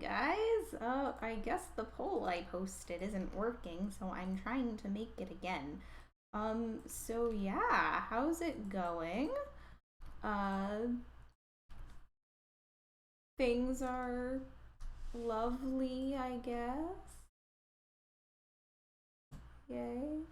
guys. I guess the poll I posted isn't working, so I'm trying to make it again. So yeah, how's it going? Things are lovely, I guess. Yay.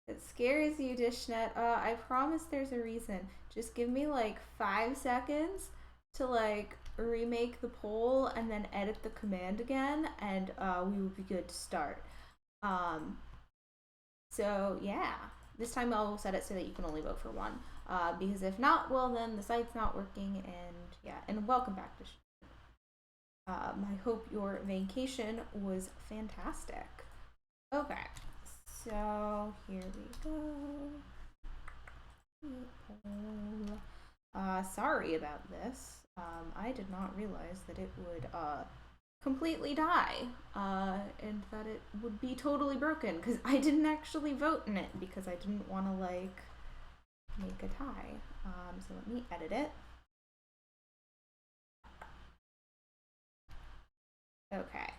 It scares you, Dishnet. I promise there's a reason. Just give me like 5 seconds to like remake the poll and then edit the command again, and we will be good to start. So yeah, this time I'll set it so that you can only vote for one. Because if not, well then the site's not working, and yeah, and welcome back to I hope your vacation was fantastic. Okay, so here we go. Sorry about this. I did not realize that it would completely die, and that it would be totally broken, because I didn't actually vote in it because I didn't want to like make a tie. So let me edit it. Okay.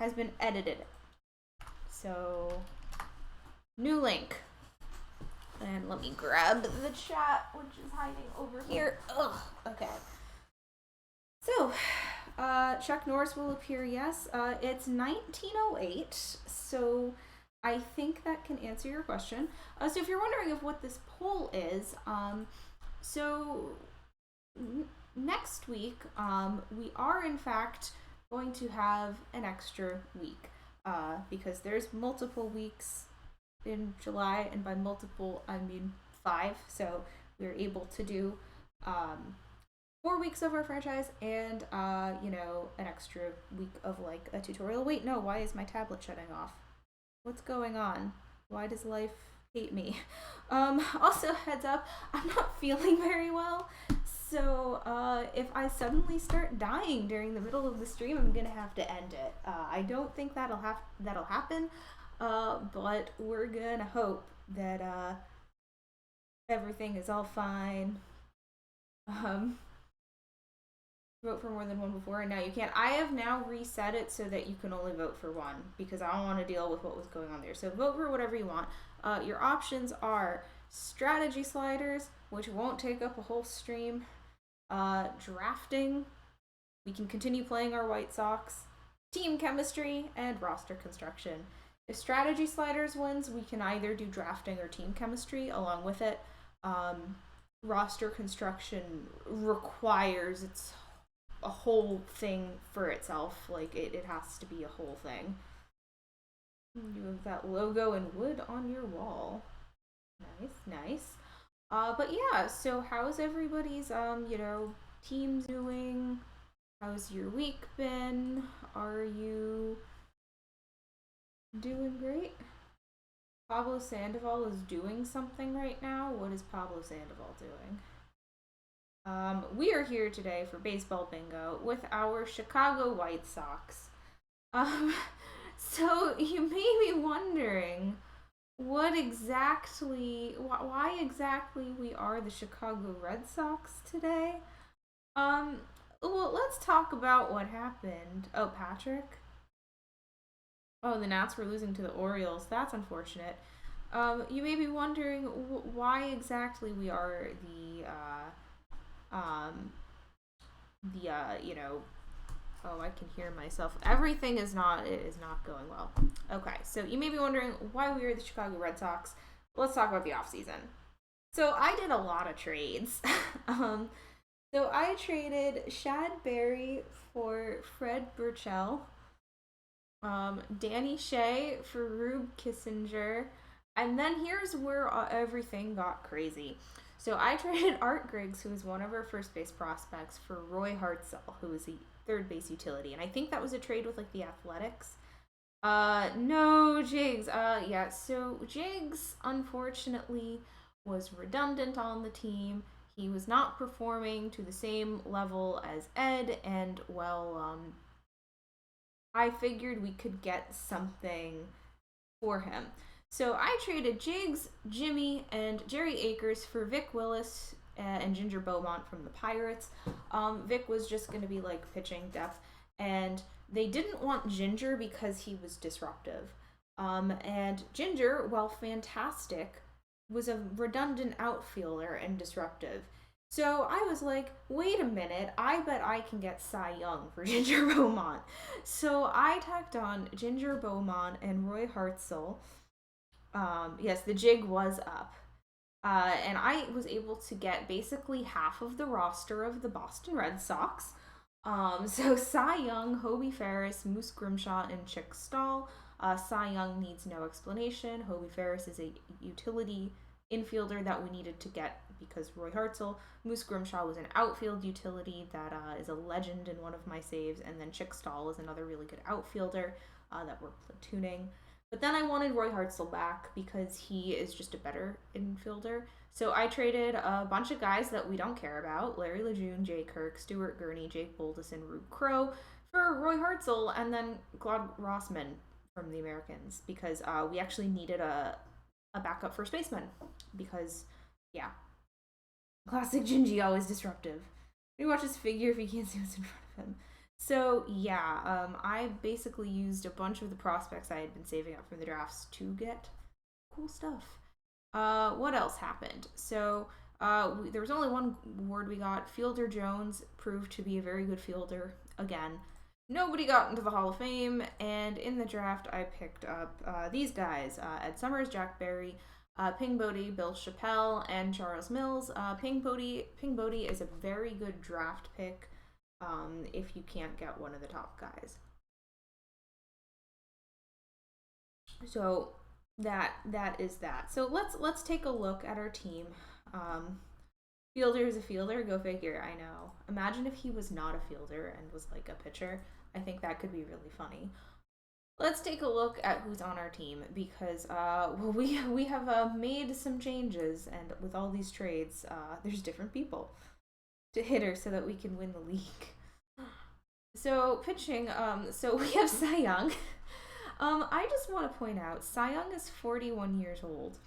Has been edited. So new link. And let me grab the chat, which is hiding over here. Ugh. Okay. So, Chuck Norris will appear, yes. It's 1908, so I think that can answer your question. So if you're wondering of what this poll is, so next week, we are in fact going to have an extra week, because there's multiple weeks in July, and by multiple I mean 5, so we're able to do 4 weeks of our franchise, and an extra week of like a tutorial. Wait, no, why is my tablet shutting off? What's going on? Why does life hate me? Also, heads up, I'm not feeling very well, so if I suddenly start dying during the middle of the stream, I'm gonna have to end it. I don't think that'll happen, but we're gonna hope that everything is all fine. Vote for more than one before, and now you can't. I have now reset it so that you can only vote for one, because I don't want to deal with what was going on there. So vote for whatever you want. Your options are strategy sliders, which won't take up a whole stream, drafting, we can continue playing our White Sox, team chemistry, and roster construction. If strategy sliders wins, we can either do drafting or team chemistry along with it. Roster construction requires its a whole thing for itself. Like, it has to be a whole thing. You have that logo in wood on your wall. Nice. But yeah, so how's everybody's teams doing? How's your week been? Are you doing great? Pablo Sandoval is doing something right now. What is Pablo Sandoval doing? We are here today for baseball bingo with our Chicago White Sox. So you may be wondering why exactly we are the Chicago Red Sox today. Well, let's talk about what happened. Oh, Patrick? Oh, the Nats were losing to the Orioles. That's unfortunate. You may be wondering why exactly we are oh, I can hear myself. Everything is not going well. Okay, so you may be wondering why we are the Chicago Red Sox. Let's talk about the offseason. So I did a lot of trades. So I traded Shad Berry for Fred Burchell, Danny Shea for Rube Kissinger, and then here's where everything got crazy. So I traded Art Griggs, who was one of our first base prospects, for Roy Hartzell, who was the third base utility. And I think that was a trade with like the Athletics. No, Jiggs. Yeah, so Jiggs, unfortunately, was redundant on the team. He was not performing to the same level as Ed, and well, I figured we could get something for him. So I traded Jiggs, Jimmy, and Jerry Akers for Vic Willis, and Ginger Beaumont from the Pirates. Vic was just going to be like pitching depth, and they didn't want Ginger because he was disruptive. And Ginger, while fantastic, was a redundant outfielder and disruptive. So I was like, wait a minute, I bet I can get Cy Young for Ginger Beaumont. So I tacked on Ginger Beaumont and Roy Hartzell. Yes, the jig was up. And I was able to get basically half of the roster of the Boston Red Sox. So Cy Young, Hobie Ferris, Moose Grimshaw, and Chick Stahl. Cy Young needs no explanation. Hobie Ferris is a utility infielder that we needed to get because Roy Hartzell. Moose Grimshaw was an outfield utility that is a legend in one of my saves, and then Chick Stahl is another really good outfielder that we're platooning. But then I wanted Roy Hartzell back because he is just a better infielder. So I traded a bunch of guys that we don't care about, Larry Lejeune, Jay Kirk, Stuart Gurney, Jake Boldison, Rube Crow, for Roy Hartzell, and then Claude Rossman from the Americans, because we actually needed a backup first baseman, because, yeah. Classic Gingy, always disruptive. You watch his figure if you can't see what's in front of him. So, yeah, I basically used a bunch of the prospects I had been saving up from the drafts to get cool stuff. What else happened? So, there was only one award we got. Fielder Jones proved to be a very good fielder again. Nobody got into the Hall of Fame, and in the draft, I picked up these guys. Ed Summers, Jack Barry, Ping Bodie, Bill Chappelle, and Charles Mills. Ping Bodie is a very good draft pick if you can't get one of the top guys. So that is that. So let's take a look at our team. Fielder is a fielder, go figure, I know. Imagine if he was not a fielder and was like a pitcher. I think that could be really funny. Let's take a look at who's on our team, because we have made some changes, and with all these trades, there's different people to hitter so that we can win the league. So pitching, so we have Cy Young. I just want to point out, Cy Young is 41 years old.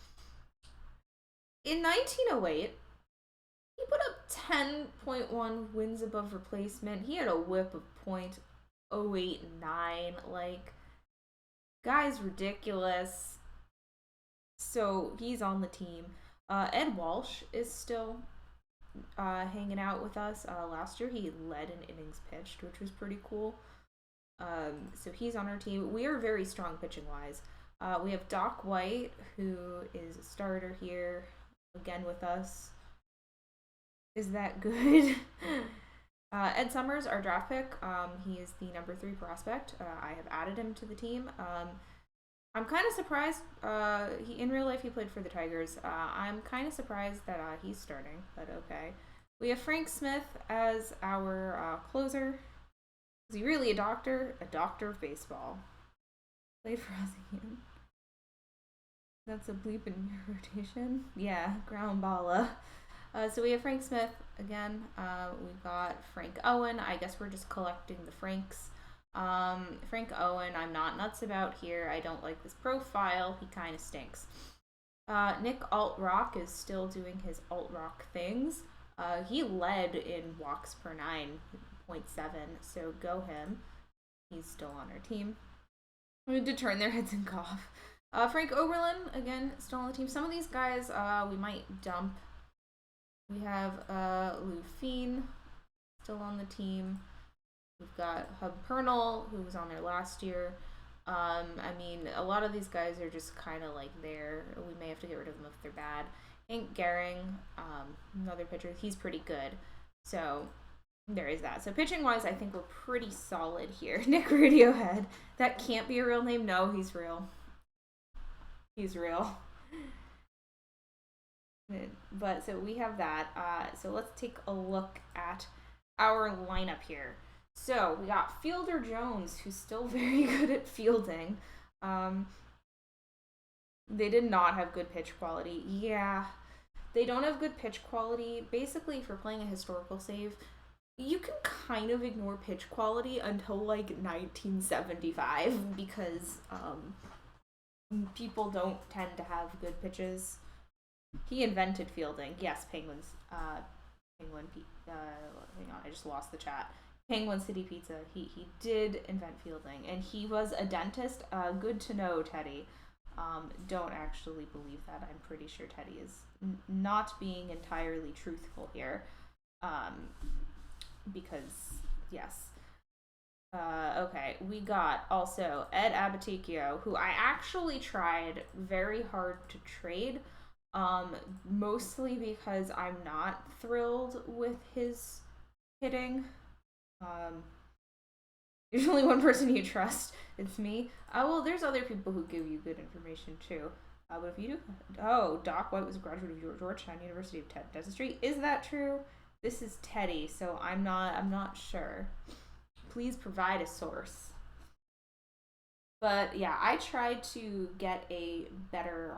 In 1908, he put up 10.1 wins above replacement. He had a whip of .089. Like, guy's ridiculous. So he's on the team. Ed Walsh is still hanging out with us. Last year he led in innings pitched, which was pretty cool. So he's on our team. We are very strong pitching wise. We have Doc White, who is a starter here again with us. Is that good? Ed Summers, our draft pick. He is the number 3 prospect. I have added him to the team. I'm kind of surprised. In real life, he played for the Tigers. I'm kind of surprised that he's starting, but okay. We have Frank Smith as our closer. Is he really a doctor? A doctor of baseball. Played for us again. That's a bleep in your rotation. Yeah, ground balla. So we have Frank Smith again. We've got Frank Owen. I guess we're just collecting the Franks. Frank Owen, I'm not nuts about here. I don't like this profile. He kind of stinks. Nick Alt-Rock is still doing his Alt-Rock things. He led in walks per 9.7, so go him. He's still on our team. We need to turn their heads and cough. Frank Oberlin, again, still on the team. Some of these guys we might dump. We have Lou Feen still on the team. We've got Hub Pernell, who was on there last year. I mean, a lot of these guys are just kind of like there. We may have to get rid of them if they're bad. Hank Gehring, another pitcher, he's pretty good. So there is that. So pitching-wise, I think we're pretty solid here. Nick Radiohead. That can't be a real name. No, he's real. He's real. But so we have that. So let's take a look at our lineup here. So we got Fielder Jones, who's still very good at fielding. They did not have good pitch quality. Yeah, they don't have good pitch quality. Basically, if you're playing a historical save, you can kind of ignore pitch quality until like 1975 because people don't tend to have good pitches. He invented fielding. Yes, Penguins. Penguin. Hang on, I just lost the chat. Penguin City Pizza. He did invent fielding, and he was a dentist. Good to know, Teddy. Don't actually believe that. I'm pretty sure Teddy is not being entirely truthful here. Because yes. Okay, we got also Ed Abaticchio, who I actually tried very hard to trade, mostly because I'm not thrilled with his hitting. There's only one person you trust. It's me. Well, there's other people who give you good information too. But if you do, Doc White was a graduate of Georgetown University of Dentistry. Is that true? This is Teddy, so I'm not sure. Please provide a source. But yeah, I tried to get a better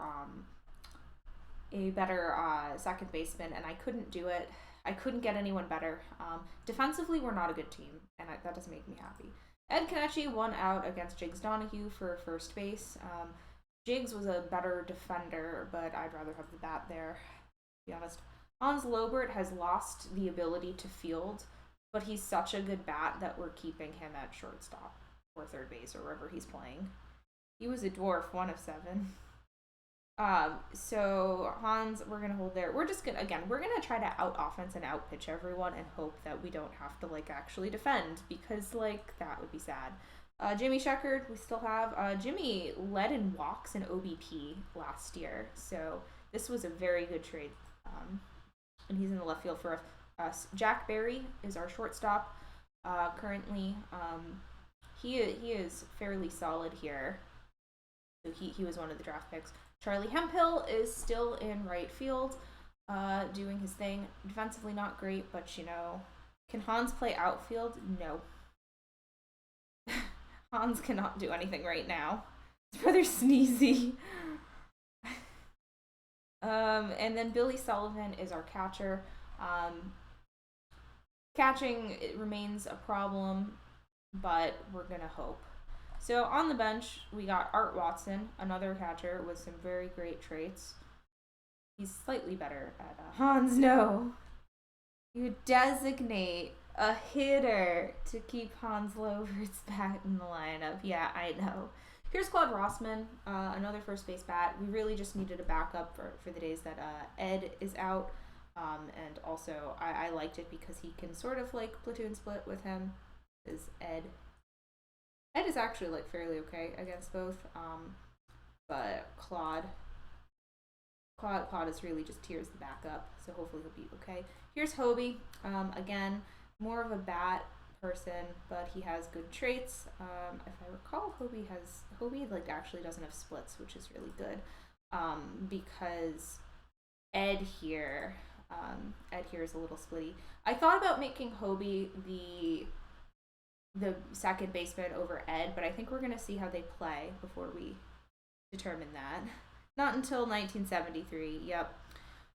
second baseman, and I couldn't do it. I couldn't get anyone better. Defensively, we're not a good team, and that doesn't make me happy. Ed Kenichi won out against Jiggs Donahue for first base. Jiggs was a better defender, but I'd rather have the bat there, to be honest. Hans Lobert has lost the ability to field, but he's such a good bat that we're keeping him at shortstop or third base or wherever he's playing. He was a dwarf, 1 of 7. So Hans, we're gonna hold there. We're gonna try to out offense and out pitch everyone and hope that we don't have to actually defend, because that would be sad. Jimmy Sheckard, we still have. Jimmy led in walks in OBP last year, so this was a very good trade. And he's in the left field for us. Jack Barry is our shortstop currently. He is fairly solid here. So he was one of the draft picks. Charlie Hemphill is still in right field, doing his thing. Defensively not great, but can Hans play outfield? No. Hans cannot do anything right now. His brother's sneezy. And then Billy Sullivan is our catcher. Catching, it remains a problem, but we're gonna hope. So on the bench, we got Art Watson, another catcher with some very great traits. He's slightly better at Hans. No, you designate a hitter to keep Hans Lovert's bat in the lineup. Yeah, I know. Here's Claude Rossman, another first base bat. We really just needed a backup for the days that Ed is out. And also, I liked it because he can sort of platoon split with him. Is Ed is actually fairly okay against both. But Claude is really just here's the backup, so hopefully he'll be okay. Here's Hobie. Again, more of a bat person, but he has good traits. If I recall, Hobie actually doesn't have splits, which is really good. Because Ed here is a little splitty. I thought about making Hobie the second baseman over Ed, but I think we're gonna see how they play before we determine that. Not until 1973. Yep.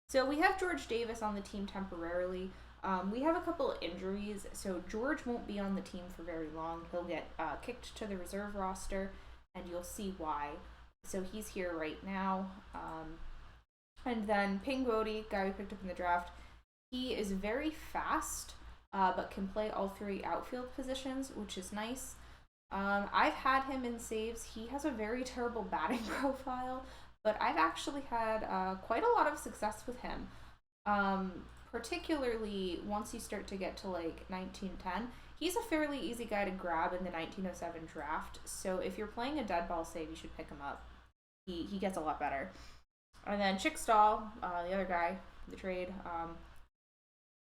So we have George Davis on the team temporarily. We have a couple of injuries, so George won't be on the team for very long. He'll get kicked to the reserve roster, and you'll see why. So he's here right now. And then Ping Bodie, guy we picked up in the draft, he is very fast, but can play all 3 outfield positions, which is nice. I've had him in saves. He has a very terrible batting profile, but I've actually had quite a lot of success with him. Particularly once you start to get to 1910. He's a fairly easy guy to grab in the 1907 draft, so if you're playing a dead ball save, you should pick him up. He gets a lot better. And then Chick Stahl, the other guy, the trade,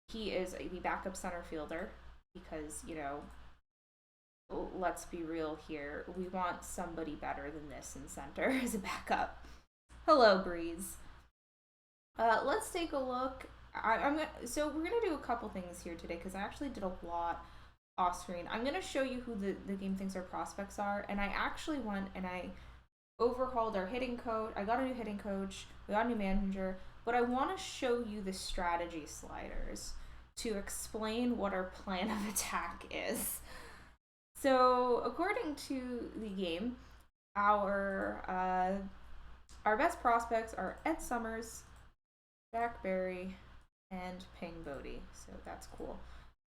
he is the backup center fielder because, let's be real here. We want somebody better than this in center as a backup. Hello, Breeze. Let's take a look. So we're gonna do a couple things here today because I actually did a lot off screen. I'm gonna show you who the game thinks our prospects are, and I actually went and I overhauled our hitting coach. I got a new hitting coach. We got a new manager, but I want to show you the strategy sliders to explain what our plan of attack is. So according to the game, our best prospects are Ed Summers, Jack Barry, and Ping Bodie. So that's cool.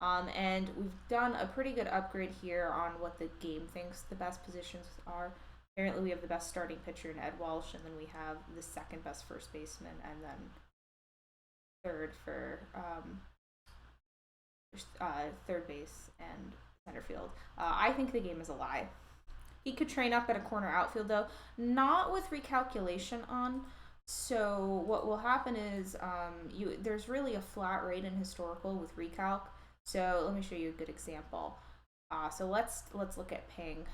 And we've done a pretty good upgrade here on what the game thinks the best positions are. Apparently, we have the best starting pitcher in Ed Walsh, and then we have the second best first baseman, and then third for third base and center field. I think the game is a lie. He could train up at a corner outfield, though, not with recalculation on. So what will happen is there's really a flat rate in historical with recalc. So let me show you a good example. So let's look at Ping.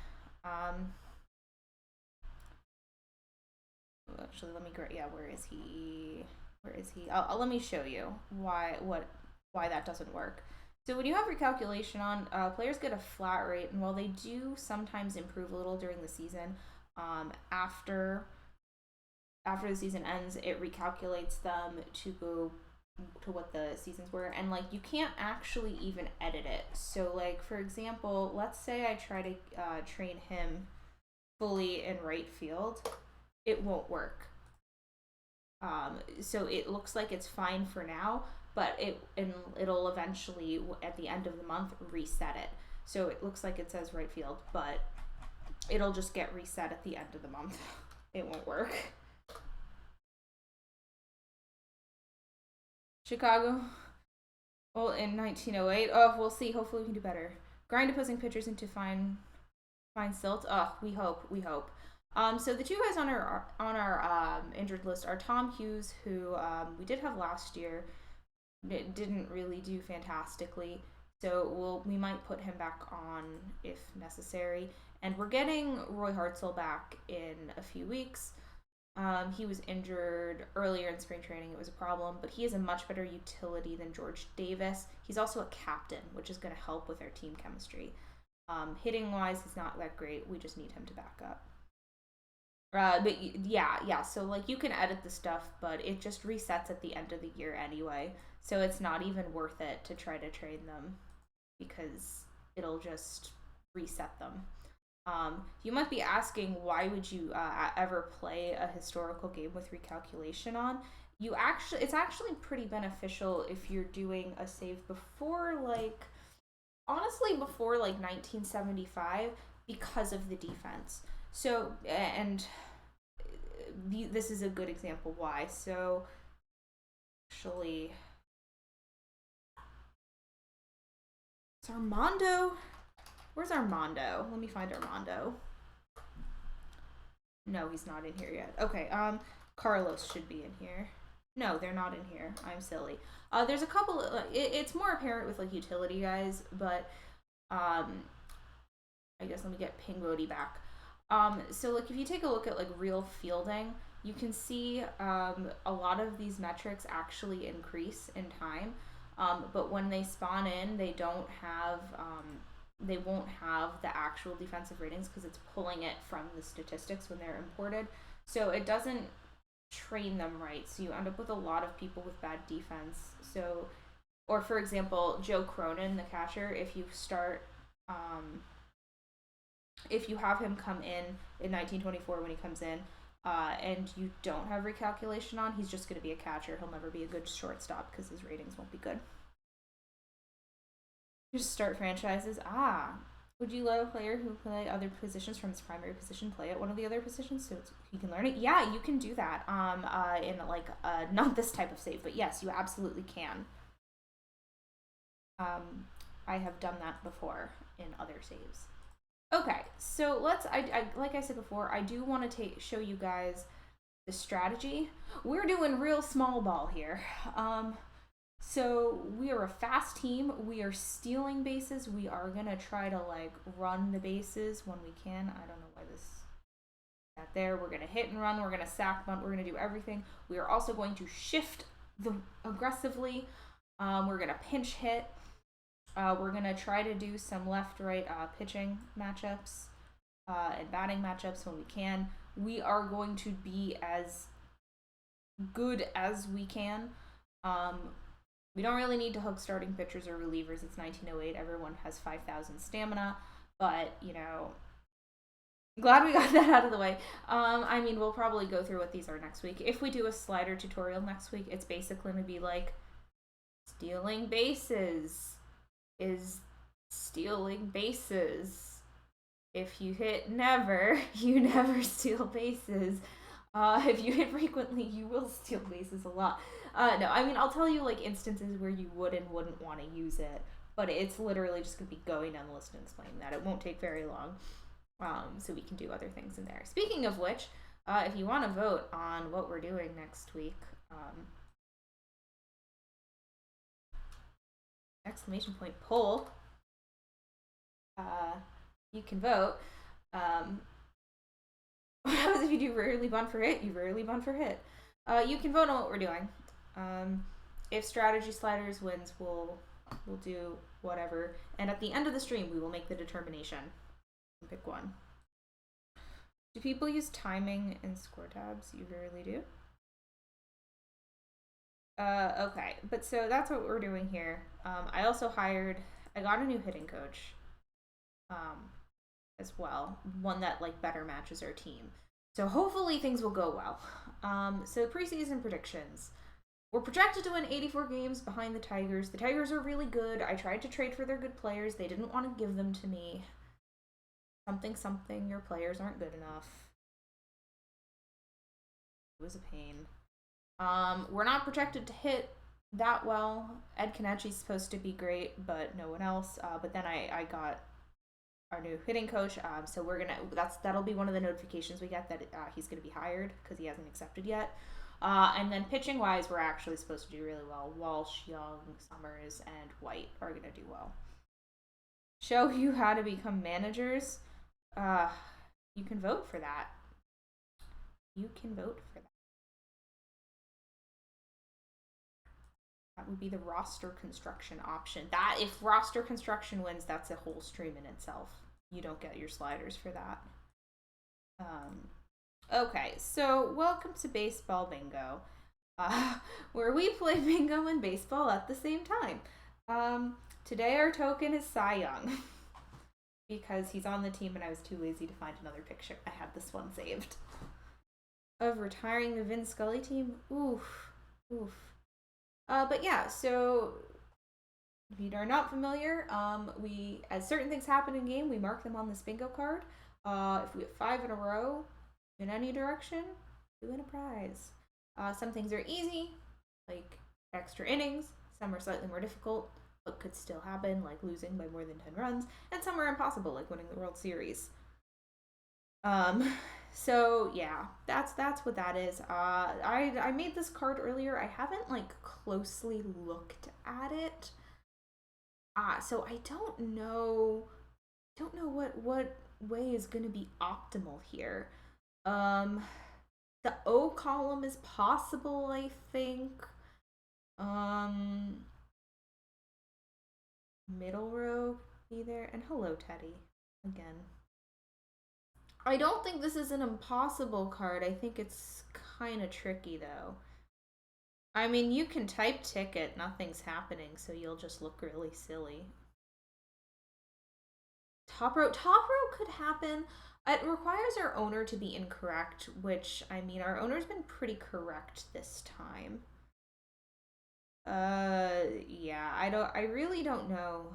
Actually, let me where is he? Let me show you why that doesn't work. So when you have recalculation on, players get a flat rate, and while they do sometimes improve a little during the season, after the season ends, it recalculates them to go to what the seasons were, and like you can't actually even edit it. So like for example, let's say I try to train him fully in right field, it won't work. So it looks like it's fine for now, but it'll eventually at the end of the month reset it. So it looks like it says right field, but it'll just get reset at the end of the month. It won't work. Chicago. Well, in 1908. Oh, we'll see. Hopefully we can do better. Grind opposing pitchers into fine silt. Oh, we hope. So the two guys on our injured list are Tom Hughes, who we did have last year. It didn't really do fantastically, so we might put him back on if necessary. And we're getting Roy Hartzell back in a few weeks. He was injured earlier in spring training. It was a problem, but he is a much better utility than George Davis. He's also a captain, which is going to help with our team chemistry. Hitting wise, he's not that great. We just need him to back up. But yeah. So like you can edit the stuff, but it just resets at the end of the year anyway. So it's not even worth it to try to train them because it'll just reset them. You might be asking, why would you ever play a historical game with recalculation on? It's actually pretty beneficial if you're doing a save before honestly before 1975 because of the defense. So, and this is a good example why. So, actually, it's Armando. Where's Armando? Let me find Armando. No, he's not in here yet. Okay, Carlos should be in here. No, they're not in here. I'm silly. There's a couple. It's more apparent with like utility guys, but I guess let me get Ping Bodie back. So like if you take a look at like real fielding, you can see a lot of these metrics actually increase in time, but when they spawn in, they don't have they won't have the actual defensive ratings because it's pulling it from the statistics when they're imported. So it doesn't train them right. So you end up with a lot of people with bad defense. So, or for example, Joe Cronin, the catcher, if you start, if you have him come in 1924 when he comes in, and you don't have recalculation on, he's just going to be a catcher. He'll never be a good shortstop because his ratings won't be good. Just start franchises. Would you let a player who play other positions from his primary position play at one of the other positions so he can learn it? Yeah, you can do that. In not this type of save, but yes, you absolutely can. I have done that before in other saves. Okay, so I like I said before, I do want to show you guys the strategy. We're doing real small ball here. So we are a fast team. We are stealing bases. We are gonna try to run the bases when we can. I don't know why this is not there. We're gonna hit and run. We're gonna sack bunt. We're gonna do everything. We are also going to shift aggressively. We're gonna pinch hit. We're gonna try to do some left-right pitching matchups and batting matchups when we can. We are going to be as good as we can. We don't really need to hook starting pitchers or relievers. It's 1908. Everyone has 5,000 stamina, but Glad we got that out of the way. I mean, we'll probably go through what these are next week. If we do a slider tutorial next week, it's basically going to be like stealing bases is stealing bases. If you hit never, you never steal bases. If you hit frequently, you will steal bases a lot. No, I mean, I'll tell you like instances where you would and wouldn't want to use it, but it's literally just going to be going down the list and explaining that. It won't take very long. So we can do other things in there. Speaking of which, if you want to vote on what we're doing next week, exclamation point poll, you can vote. What happens if you do rarely bun for hit? You rarely bun for hit. You can vote on what we're doing. If strategy sliders wins, we'll do whatever. And at the end of the stream, we will make the determination. Pick one. Do people use timing and score tabs? You rarely do. Okay, but so that's what we're doing here. I got a new hitting coach as well, one that like better matches our team. So hopefully things will go well. So preseason predictions. We're projected to win 84 games behind the Tigers. The Tigers are really good. I tried to trade for their good players. They didn't want to give them to me. Something, your players aren't good enough. It was a pain. We're not projected to hit that well. Ed Kenichi's supposed to be great, but no one else. But then I got our new hitting coach. So that'll be one of the notifications we get that he's gonna be hired because he hasn't accepted yet. And then pitching wise, we're actually supposed to do really well. Walsh, Young, Summers, and White are gonna do well. Show you how to become managers. You can vote for that. You can vote for that. That would be the roster construction option. That if roster construction wins, that's a whole stream in itself. You don't get your sliders for that. Okay, so welcome to Baseball Bingo, where we play bingo and baseball at the same time. Today our token is Cy Young because he's on the team and I was too lazy to find another picture. I had this one saved. Of retiring the Vin Scully team? Oof. But yeah, so if you are not familiar, as certain things happen in game, we mark them on this bingo card. If we have 5 in a row in any direction, we win a prize. Some things are easy, like extra innings. Some are slightly more difficult, but could still happen, like losing by more than 10 runs. And some are impossible, like winning the World Series. So yeah, that's what that is. I made this card earlier. I haven't like closely looked at it. So I don't know what way is going to be optimal here. The O column is possible, I think. Middle row be there, and hello Teddy again. I don't think this is an impossible card. I think it's kind of tricky though. I mean, you can type ticket, nothing's happening, so you'll just look really silly. Top row could happen. It requires our owner to be incorrect, which, I mean, our owner's been pretty correct this time. Yeah, I really don't know.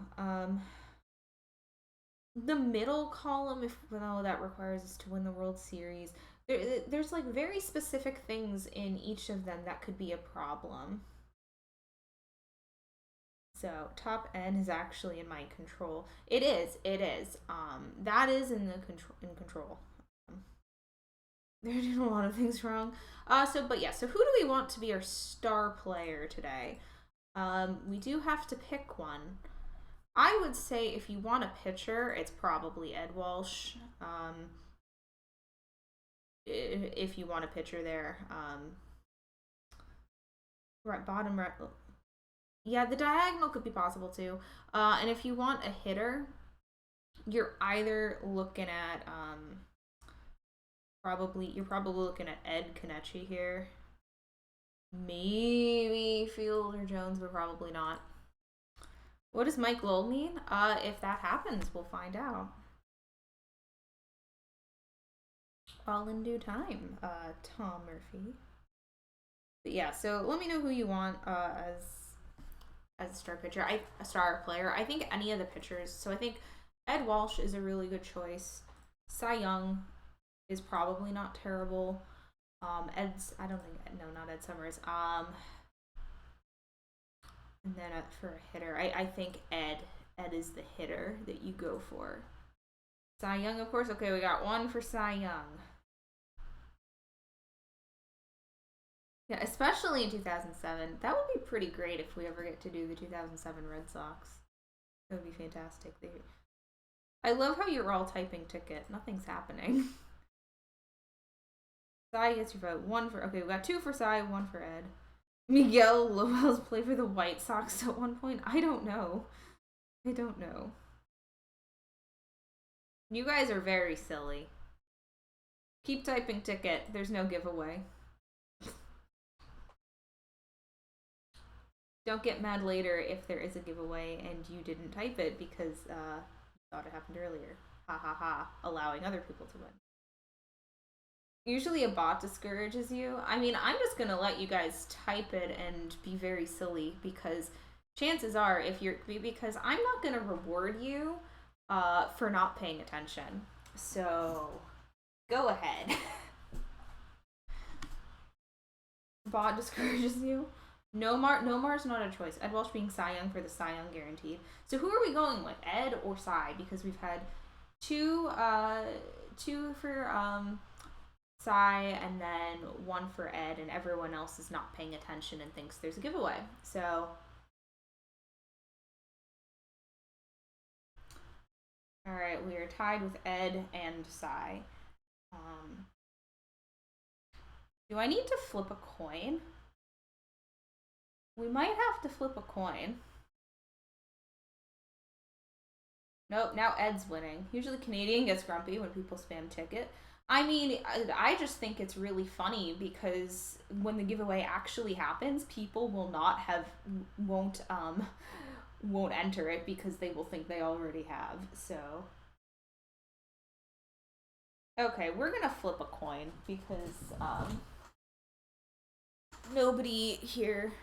The middle column, if that requires us to win the World Series, there's like very specific things in each of them that could be a problem. So top N is actually in my control. It is. That is in control. They're doing a lot of things wrong. So who do we want to be our star player today? We do have to pick one. I would say if you want a pitcher, it's probably Ed Walsh. If you want a pitcher there, right bottom right. Yeah, the diagonal could be possible too. And if you want a hitter, you're either looking at you're probably looking at Ed Kenichi here. Maybe Fielder Jones, but probably not. What does Mike Lowell mean? If that happens, we'll find out. All in due time, Tom Murphy. But yeah, so let me know who you want as a star pitcher. A star player. I think any of the pitchers. So I think Ed Walsh is a really good choice. Cy Young is probably not terrible. I don't think, no, not Ed Summers. And then for a hitter, I think Ed is the hitter that you go for. Cy Young, of course. Okay, we got one for Cy Young. Yeah, especially in 2007. That would be pretty great if we ever get to do the 2007 Red Sox. That would be fantastic. I love how you're all typing ticket. Nothing's happening. Cy gets your vote. Okay, we got 2 for Cy, 1 for Ed. Miguel Lopez played for the White Sox at one point. I don't know. You guys are very silly. Keep typing ticket. There's no giveaway. Don't get mad later if there is a giveaway and you didn't type it because you thought it happened earlier. Ha ha ha. Allowing other people to win. Usually a bot discourages you. I mean, I'm just going to let you guys type it and be very silly because chances are because I'm not going to reward you for not paying attention. So go ahead. Bot discourages you. Nomar's not a choice. Ed Walsh being Cy Young for the Cy Young guaranteed. So who are we going with, Ed or Cy? Because we've had two for Cy and then 1 for Ed, and everyone else is not paying attention and thinks there's a giveaway. So, all right, we are tied with Ed and Cy. Do I need to flip a coin? We might have to flip a coin. Nope, now Ed's winning. Usually Canadian gets grumpy when people spam ticket. I mean, I just think it's really funny because when the giveaway actually happens, people won't enter it because they will think they already have. So, okay, we're gonna flip a coin because nobody here.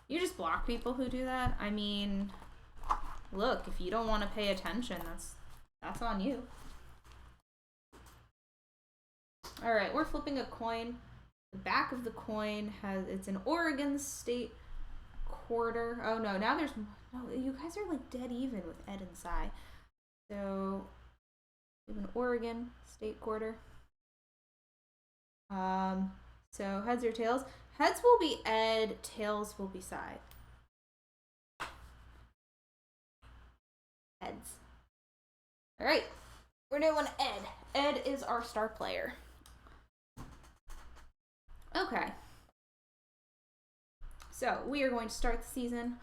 You just block people who do that. I mean, look, if you don't want to pay attention, that's on you. All right, we're flipping a coin. The back of the coin it's an Oregon State quarter. Oh no, now you guys are like dead even with Ed and Cy. So we have an Oregon State quarter. So heads or tails? Heads will be Ed, tails will be Cy. Heads. All right, we're doing Ed. Ed is our star player. Okay. So we are going to start the season.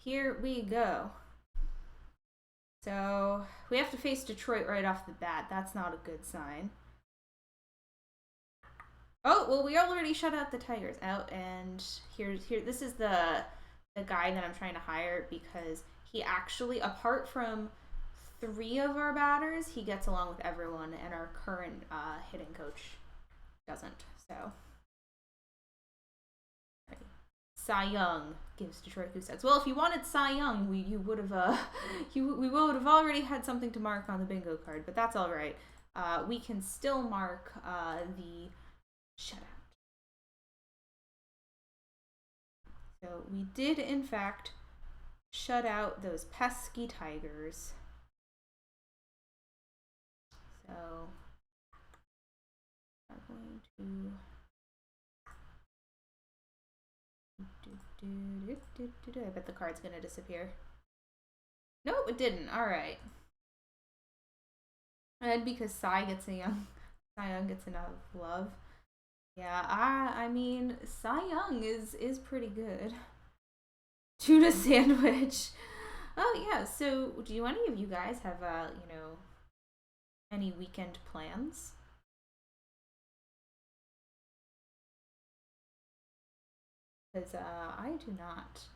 Here we go. So we have to face Detroit right off the bat. That's not a good sign. Oh, well, we already shut out the Tigers out, and here. This is the guy that I'm trying to hire because he actually, apart from 3 of our batters, he gets along with everyone, and our current hitting coach doesn't. So, Cy Young gives Detroit Gooseheads. Well, if you wanted Cy Young, we would have we would have already had something to mark on the bingo card, but that's all right. We can still mark the shutout. So we did, in fact, shut out those pesky Tigers. So I'm going to I bet the card's gonna disappear. Nope, it didn't. All right. And because Cy Young gets enough love. Yeah, I mean, Cy Young is pretty good. Tuna sandwich. Oh yeah. So, do any of you guys have any weekend plans? Because I do not.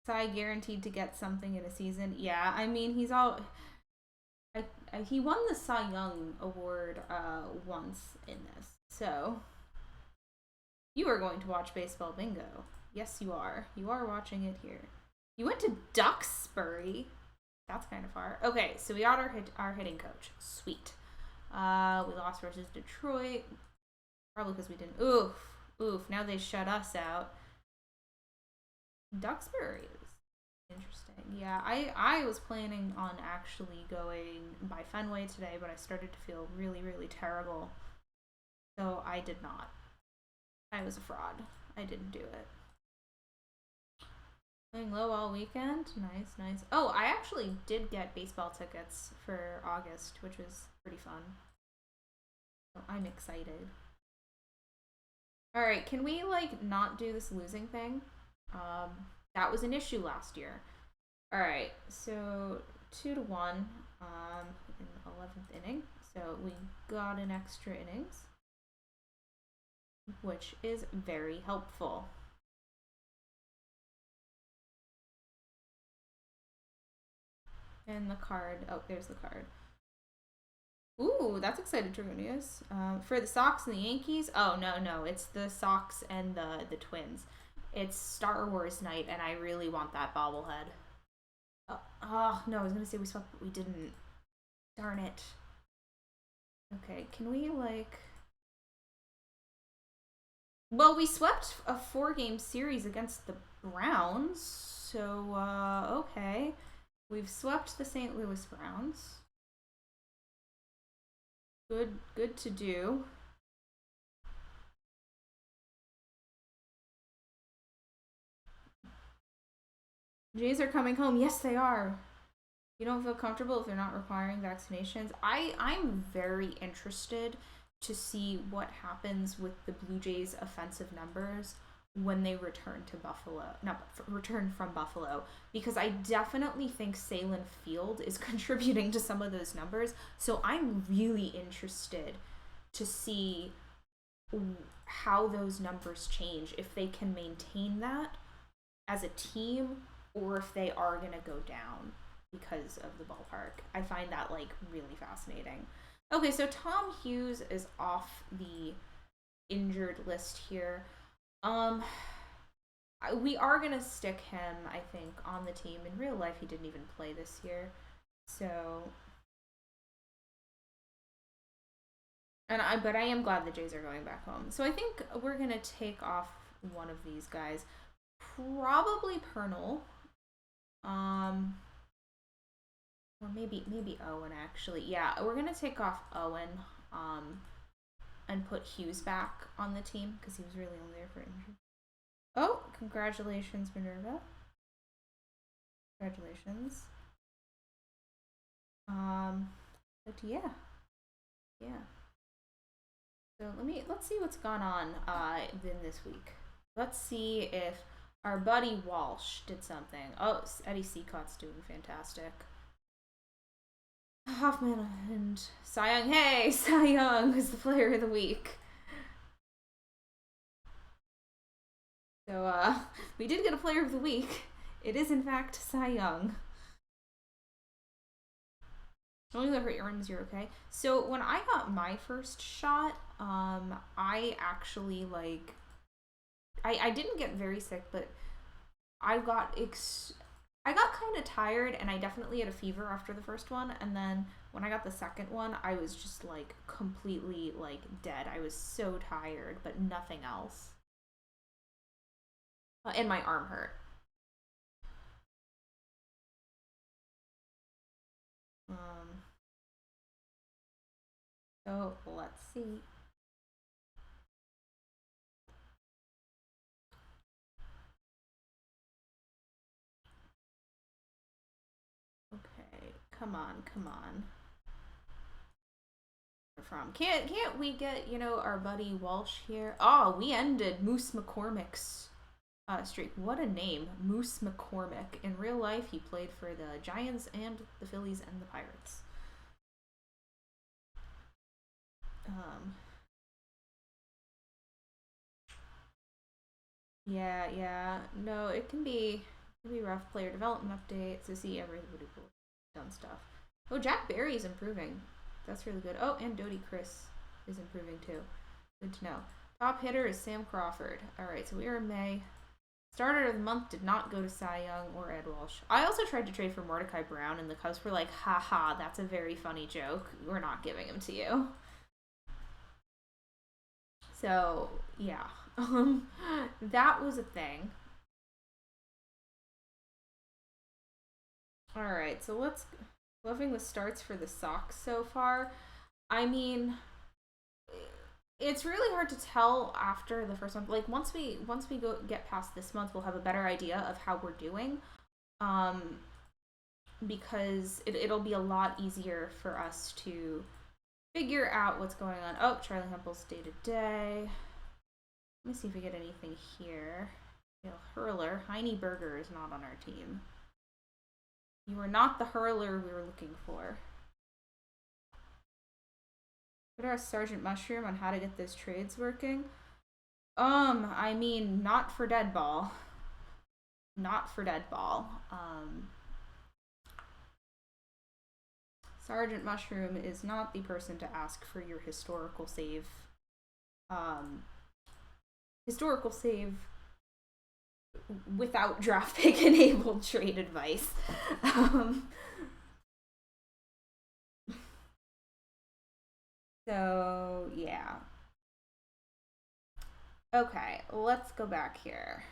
Cy guaranteed to get something in a season. Yeah, I mean, he won the Cy Young Award once in this. So, you are going to watch Baseball Bingo. Yes, you are. You are watching it here. You went to Duxbury. That's kind of far. Okay, so we got our hitting coach. Sweet. We lost versus Detroit. Probably because we didn't. Oof. Now they shut us out. Duxbury is interesting. Yeah, I was planning on actually going by Fenway today, but I started to feel really, really terrible. So I did not. I was a fraud. I didn't do it. Playing low all weekend. Nice. Oh, I actually did get baseball tickets for August, which was pretty fun. So I'm excited. Alright, can we, like, not do this losing thing? That was an issue last year. Alright, so 2-1 in the 11th inning. So we got an extra innings, which is very helpful. And the card. Oh, there's the card. Ooh, that's excited, Terunius. For the Sox and the Yankees. Oh, no. It's the Sox and the Twins. It's Star Wars night, and I really want that bobblehead. Oh, no, I was going to say we swept, but we didn't. Darn it. Okay, can we, like... Well, we swept a 4-game series against the Browns, so, okay. We've swept the St. Louis Browns. Good to do. Jays are coming home. Yes, they are. You don't feel comfortable if they're not requiring vaccinations. I'm very interested to see what happens with the Blue Jays' offensive numbers when they return from Buffalo, because I definitely think Salem Field is contributing to some of those numbers. So I'm really interested to see how those numbers change, if they can maintain that as a team or if they are going to go down because of the ballpark. I find that, like, really fascinating. Okay, so Tom Hughes is off the injured list here. We are gonna stick him, I think, on the team. In real life, he didn't even play this year, so. But I am glad the Jays are going back home. So I think we're gonna take off one of these guys, probably Pernell, or maybe Owen actually. Yeah, we're gonna take off Owen, and put Hughes back on the team because he was really only there for injury. Oh, congratulations, Minerva. Congratulations. But yeah. So let's see what's gone on in this week. Let's see if our buddy Walsh did something. Oh, Eddie Seacott's doing fantastic. Hoffman and Cy Young. Hey, Cy Young is the player of the week. So, we did get a player of the week. It is, in fact, Cy Young. Only let her earrings, you're okay. So, when I got my first shot, I actually, like... I didn't get very sick, but I got kind of tired, and I definitely had a fever after the first one, and then when I got the second one, I was just, like, completely, like, dead. I was so tired, but nothing else. And my arm hurt. So let's see. Okay, come on. From can't we get, our buddy Walsh here? Oh, we ended Moose McCormick's streak. What a name, Moose McCormick. In real life, he played for the Giants and the Phillies and the Pirates. Yeah. No, it can be Maybe rough player development update. So see everybody done stuff. Oh, Jack Barry's improving. That's really good. Oh, and Dodie Chris is improving too. Good to know. Top hitter is Sam Crawford. Alright, so we are in May. Starter of the month did not go to Cy Young or Ed Walsh. I also tried to trade for Mordecai Brown, and the Cubs were like, haha, that's a very funny joke. We're not giving him to you. So, yeah. That was a thing. Alright, so let's... Loving the starts for the Sox so far. I mean... It's really hard to tell after the first month. Like once we get past this month, we'll have a better idea of how we're doing, because it'll be a lot easier for us to figure out what's going on. Oh, Charlie Hempel's day to day. Let me see if we get anything here. Hurler. Heine Berger is not on our team. You are not the hurler we were looking for. What are Sergeant Mushroom on how to get those trades working? I mean, not for Deadball. Not for Deadball. Sergeant Mushroom is not the person to ask for your historical save. Historical save without draft pick enabled trade advice. So, yeah. Okay, let's go back here.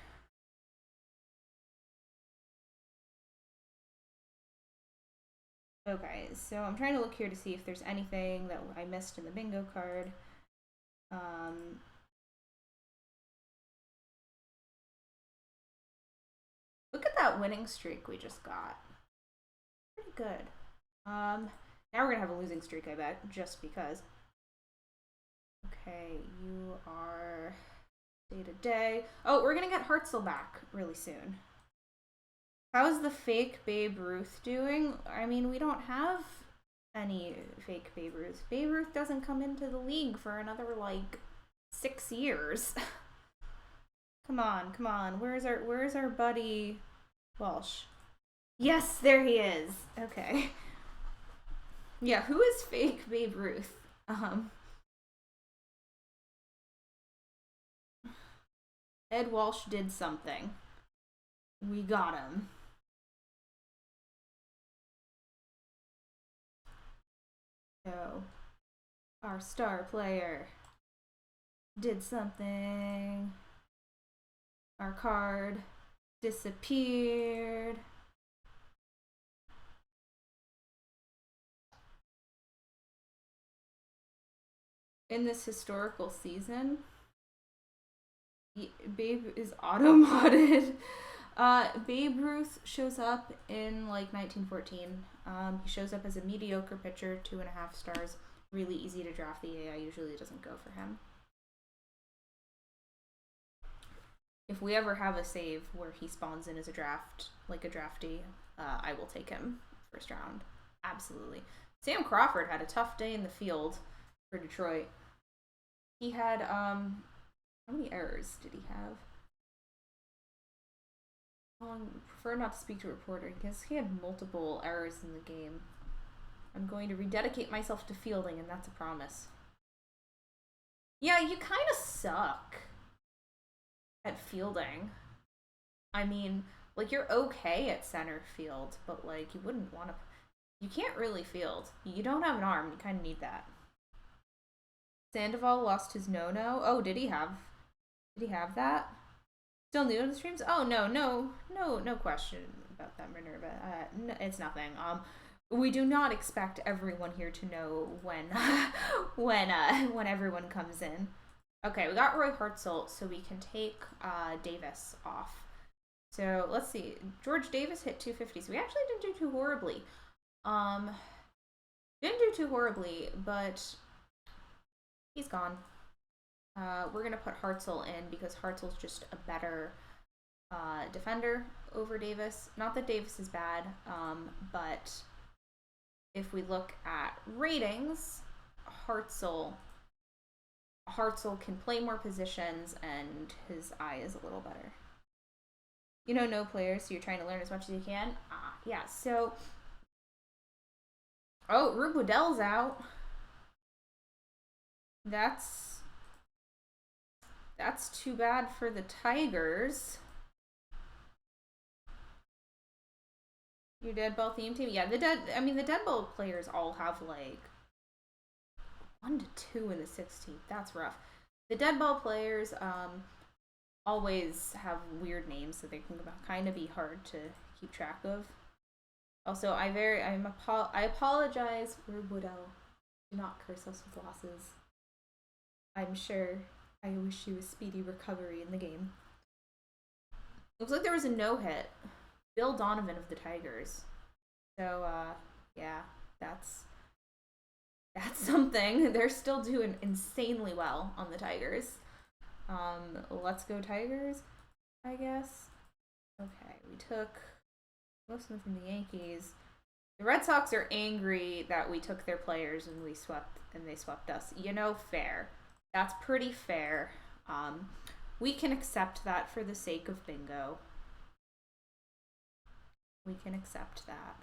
Okay, so I'm trying to look here to see if there's anything that I missed in the bingo card. Look at that winning streak we just got. Pretty good. Now we're gonna have a losing streak, I bet, just because. Okay, you are day to day. Oh, we're gonna get Hartzell back really soon. How's the fake Babe Ruth doing? I mean, we don't have any fake Babe Ruth. Babe Ruth doesn't come into the league for another, like, 6 years. Come on, come on. Where's our buddy Walsh? Yes, there he is. Okay. Yeah, who is fake Babe Ruth? Ed Walsh did something. We got him. So, our star player did something. Our card disappeared. In this historical season, Babe is auto-modded. Babe Ruth shows up in like 1914. He shows up as a mediocre pitcher, 2.5 stars. Really easy to draft. The AI usually doesn't go for him. If we ever have a save where he spawns in as a draft, like a draftee, I will take him first round. Absolutely. Sam Crawford had a tough day in the field for Detroit. He had, how many errors did he have? Prefer not to speak to a reporter because he had multiple errors in the game. I'm going to rededicate myself to fielding, and that's a promise. Yeah, you kind of suck at fielding. I mean, like, you're okay at center field, but, like, you wouldn't want to... You can't really field. You don't have an arm. You kind of need that. Sandoval lost his no-no. Oh, did he have that? Still new to the streams? Oh, no question about that, Minerva. No, it's nothing. We do not expect everyone here to know when everyone comes in. Okay, we got Roy Hartzell, so we can take Davis off. So let's see. George Davis hit 250, so we actually didn't do too horribly. But he's gone. We're gonna put Hartzell in because Hartzell's just a better defender over Davis. Not that Davis is bad, but if we look at ratings, Hartzell can play more positions and his eye is a little better. You know no players, so you're trying to learn as much as you can. Yeah, so... Oh, Rube Waddell's out. That's too bad for the Tigers. Your dead ball theme team? Yeah, the dead ball players all have like 1 to 2 in the 16th. That's rough. The dead ball players always have weird names, so they can kind of be hard to keep track of. Also, I apologize, Rube Waddell. Do not curse us with losses. I'm sure I wish you a speedy recovery in the game. Looks like there was a no-hit. Bill Donovan of the Tigers. So, yeah, that's something. They're still doing insanely well on the Tigers. Let's go Tigers, I guess. Okay, we took most of them from the Yankees. The Red Sox are angry that we took their players and they swept us. You know, fair. That's pretty fair. We can accept that for the sake of bingo. We can accept that.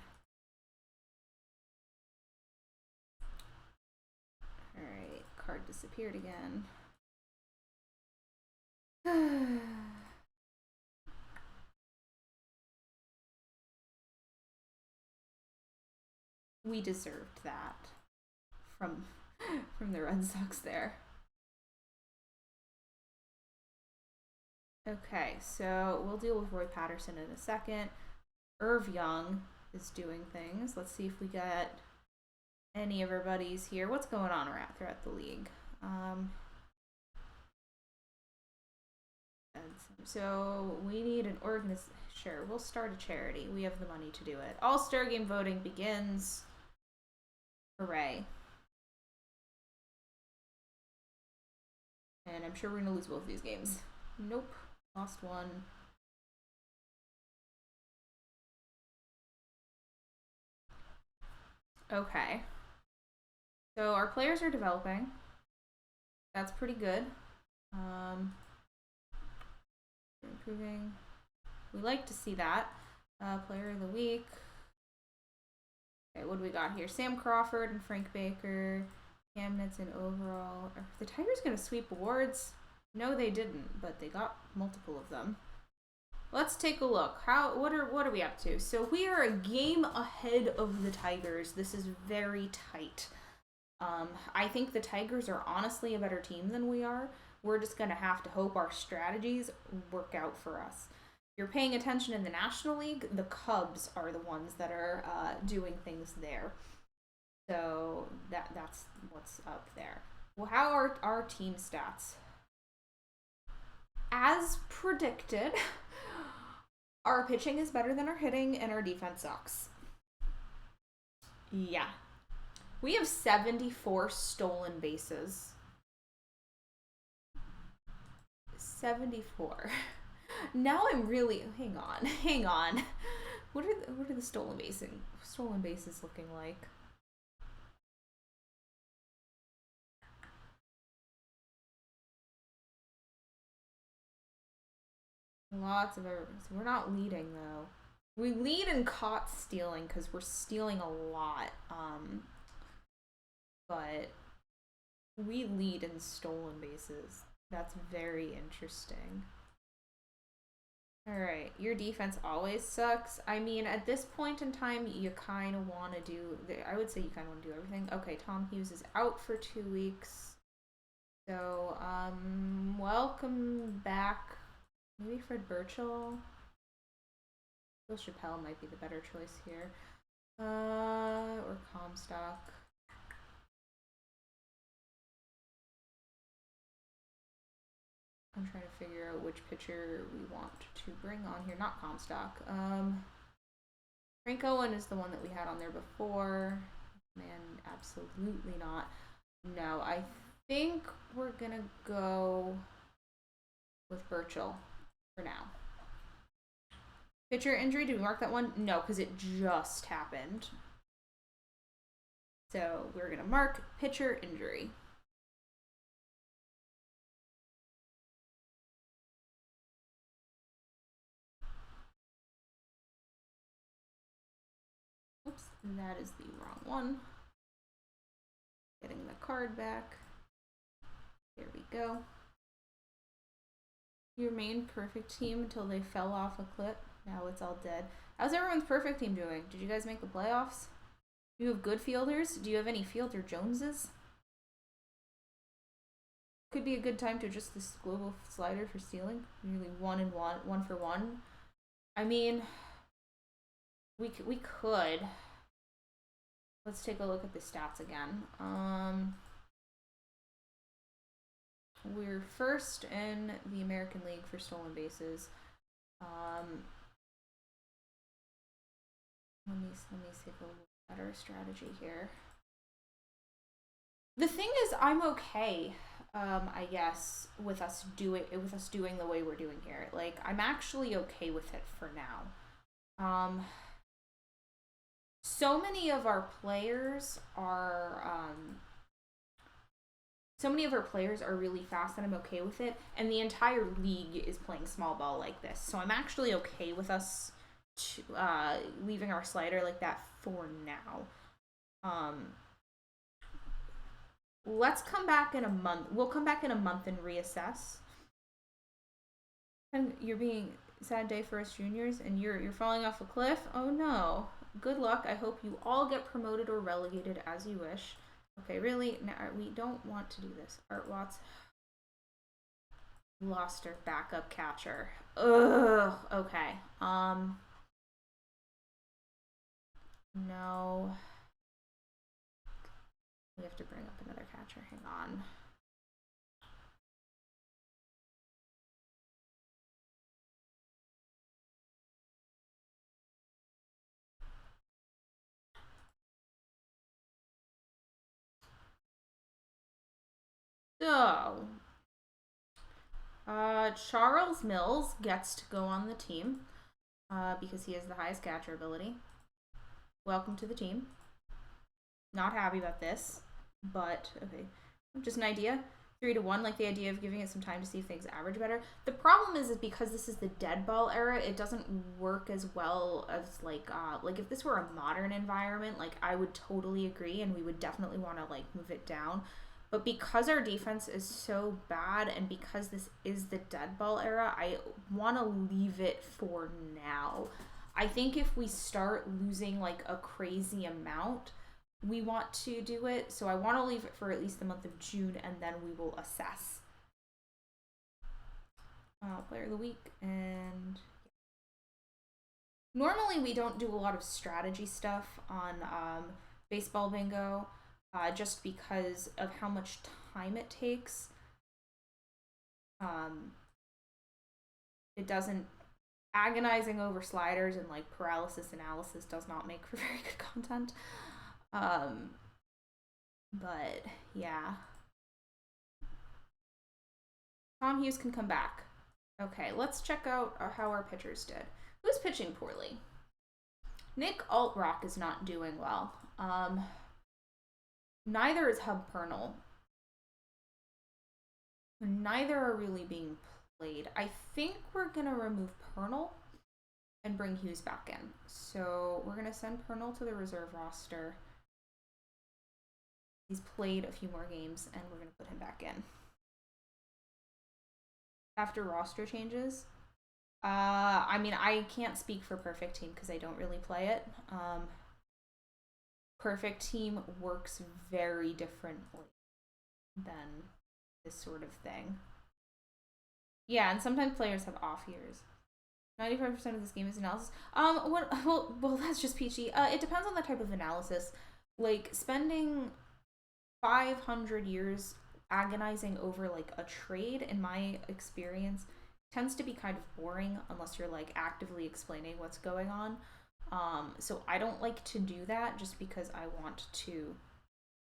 Alright, card disappeared again. We deserved that from the Red Sox there. Okay, so we'll deal with Roy Patterson in a second. Irv Young is doing things. Let's see if we get any of our buddies here. What's going on throughout the league? So we need an organization. Sure, we'll start a charity. We have the money to do it. All-Star Game voting begins. Hooray. And I'm sure we're going to lose both of these games. Nope. Lost one. Okay. So our players are developing. That's pretty good. Improving. We like to see that. Player of the week. Okay, what do we got here? Sam Crawford and Frank Baker. Cam Nixon overall. Are the Tigers going to sweep awards? No, they didn't, but they got multiple of them. Let's take a look. What are we up to? So we are a game ahead of the Tigers. This is very tight. I think the Tigers are honestly a better team than we are. We're just going to have to hope our strategies work out for us. If you're paying attention in the National League, the Cubs are the ones that are doing things there. So that's what's up there. Well, how are our team stats? As predicted, our pitching is better than our hitting, and our defense sucks. Yeah. We have 74 stolen bases. 74. Now I'm really... Hang on. What are the stolen bases looking like? Lots of errors. We're not leading though. We lead in caught stealing because we're stealing a lot. But we lead in stolen bases. That's very interesting. Alright, your defense always sucks. I mean, at this point in time, you kind of want to do... I would say you kind of want to do everything. Okay, Tom Hughes is out for 2 weeks. So, welcome back. Maybe Fred Burchell. Bill Chappelle might be the better choice here. Or Comstock. I'm trying to figure out which pitcher we want to bring on here. Not Comstock. Frank Owen is the one that we had on there before. Man, absolutely not. No, I think we're gonna go with Burchell for now. Pitcher injury, did we mark that one? No, because it just happened. So we're gonna mark pitcher injury. That is the wrong one. Getting the card back. There we go. You remained perfect team until they fell off a cliff. Now it's all dead. How's everyone's perfect team doing? Did you guys make the playoffs? Do you have good fielders? Do you have any Fielder Joneses? Could be a good time to adjust this global slider for stealing. Really 1 for 1. I mean, we could. Let's take a look at the stats again. We're first in the American League for stolen bases. Let me take a look at our strategy here. The thing is, I'm okay, I guess, with us doing the way we're doing here. Like, I'm actually okay with it for now. So many of our players are really fast that I'm okay with it, and the entire league is playing small ball like this. So I'm actually okay with us leaving our slider like that for now. Let's come back in a month. We'll come back in a month and reassess. And you're being sad day for us juniors, and you're falling off a cliff. Oh no. Good luck. I hope you all get promoted or relegated as you wish. Okay, really? No, we don't want to do this. Art Watts lost her backup catcher. Ugh. Okay. No. We have to bring up another catcher. Hang on. So, Charles Mills gets to go on the team because he has the highest catcher ability. Welcome to the team. Not happy about this, but okay. Just an idea. 3-1, like the idea of giving it some time to see if things average better. The problem is because this is the dead ball era, it doesn't work as well as like if this were a modern environment, like I would totally agree and we would definitely want to like move it down. But because our defense is so bad and because this is the dead ball era, I want to leave it for now. I think if we start losing like a crazy amount, we want to do it. So I want to leave it for at least the month of June and then we will assess. Player of the week. And normally we don't do a lot of strategy stuff on baseball bingo. Just because of how much time it takes. It doesn't, agonizing over sliders and like paralysis analysis does not make for very good content. But yeah. Tom Hughes can come back. Okay, let's check out how our pitchers did. Who's pitching poorly? Nick Altrock is not doing well. Neither is Hub Pernell. Neither are really being played. I think we're going to remove Pernell and bring Hughes back in. So we're going to send Pernell to the reserve roster. He's played a few more games, and we're going to put him back in. After roster changes, I mean, I can't speak for Perfect Team because I don't really play it. Perfect Team works very differently than this sort of thing. Yeah, and sometimes players have off years. 95% of this game is analysis. Well, that's just peachy. It depends on the type of analysis. Like, spending 500 years agonizing over, like, a trade, in my experience, tends to be kind of boring unless you're, like, actively explaining what's going on. So I don't like to do that just because I want to,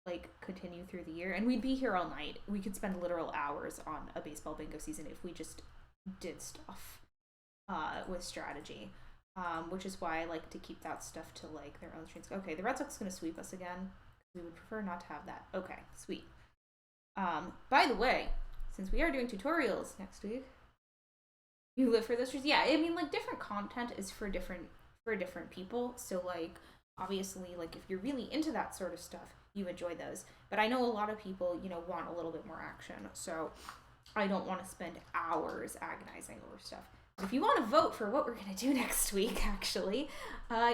like, continue through the year. And we'd be here all night. We could spend literal hours on a baseball bingo season if we just did stuff with strategy. Which is why I like to keep that stuff to, like, their own streams. Okay, the Red Sox is going to sweep us again. We would prefer not to have that. Okay, sweet. By the way, since we are doing tutorials next week, you live for this? Yeah, I mean, like, different content is for different people. So, like, obviously, like, if you're really into that sort of stuff, you enjoy those. But I know a lot of people, you know, want a little bit more action. So I don't want to spend hours agonizing over stuff. But if you want to vote for what we're going to do next week, actually,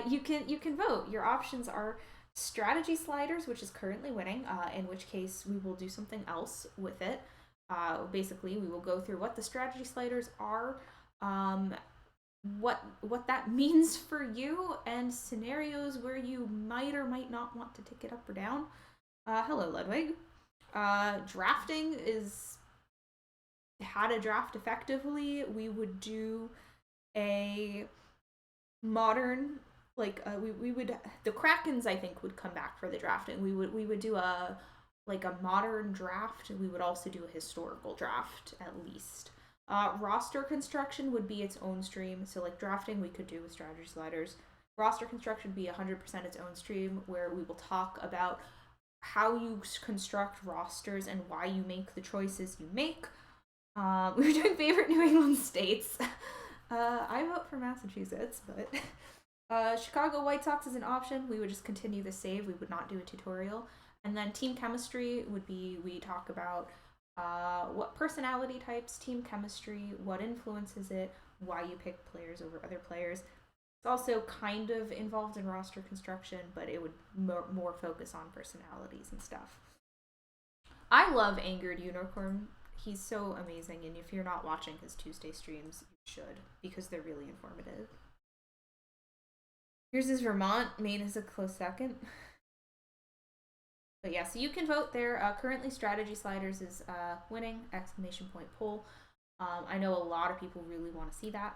you can vote. Your options are strategy sliders, which is currently winning, in which case we will do something else with it. Basically, we will go through what the strategy sliders are, what that means for you, and scenarios where you might or might not want to take it up or down. Hello, Ludwig. Drafting is how to draft effectively. We would do a modern, like, we would, the Krakens, I think, would come back for the drafting. We would do a modern draft. We would also do a historical draft, at least. Roster construction would be its own stream. So, like, drafting we could do with strategy sliders. Roster construction would be 100% its own stream, where we will talk about how you construct rosters and why you make the choices you make. We were doing favorite New England states. I vote for Massachusetts, but Chicago White Sox is an option. We would just continue the save. We would not do a tutorial. And then team chemistry would be, we talk about what personality types, team chemistry, what influences it, why you pick players over other players. It's also kind of involved in roster construction, but it would more focus on personalities and stuff. I love Angered Unicorn. He's so amazing, and if you're not watching his Tuesday streams, you should, because they're really informative. Here's his Vermont. Maine is a close second. But yeah, so you can vote there. Currently, Strategy Sliders is winning, ! Poll. I know a lot of people really want to see that.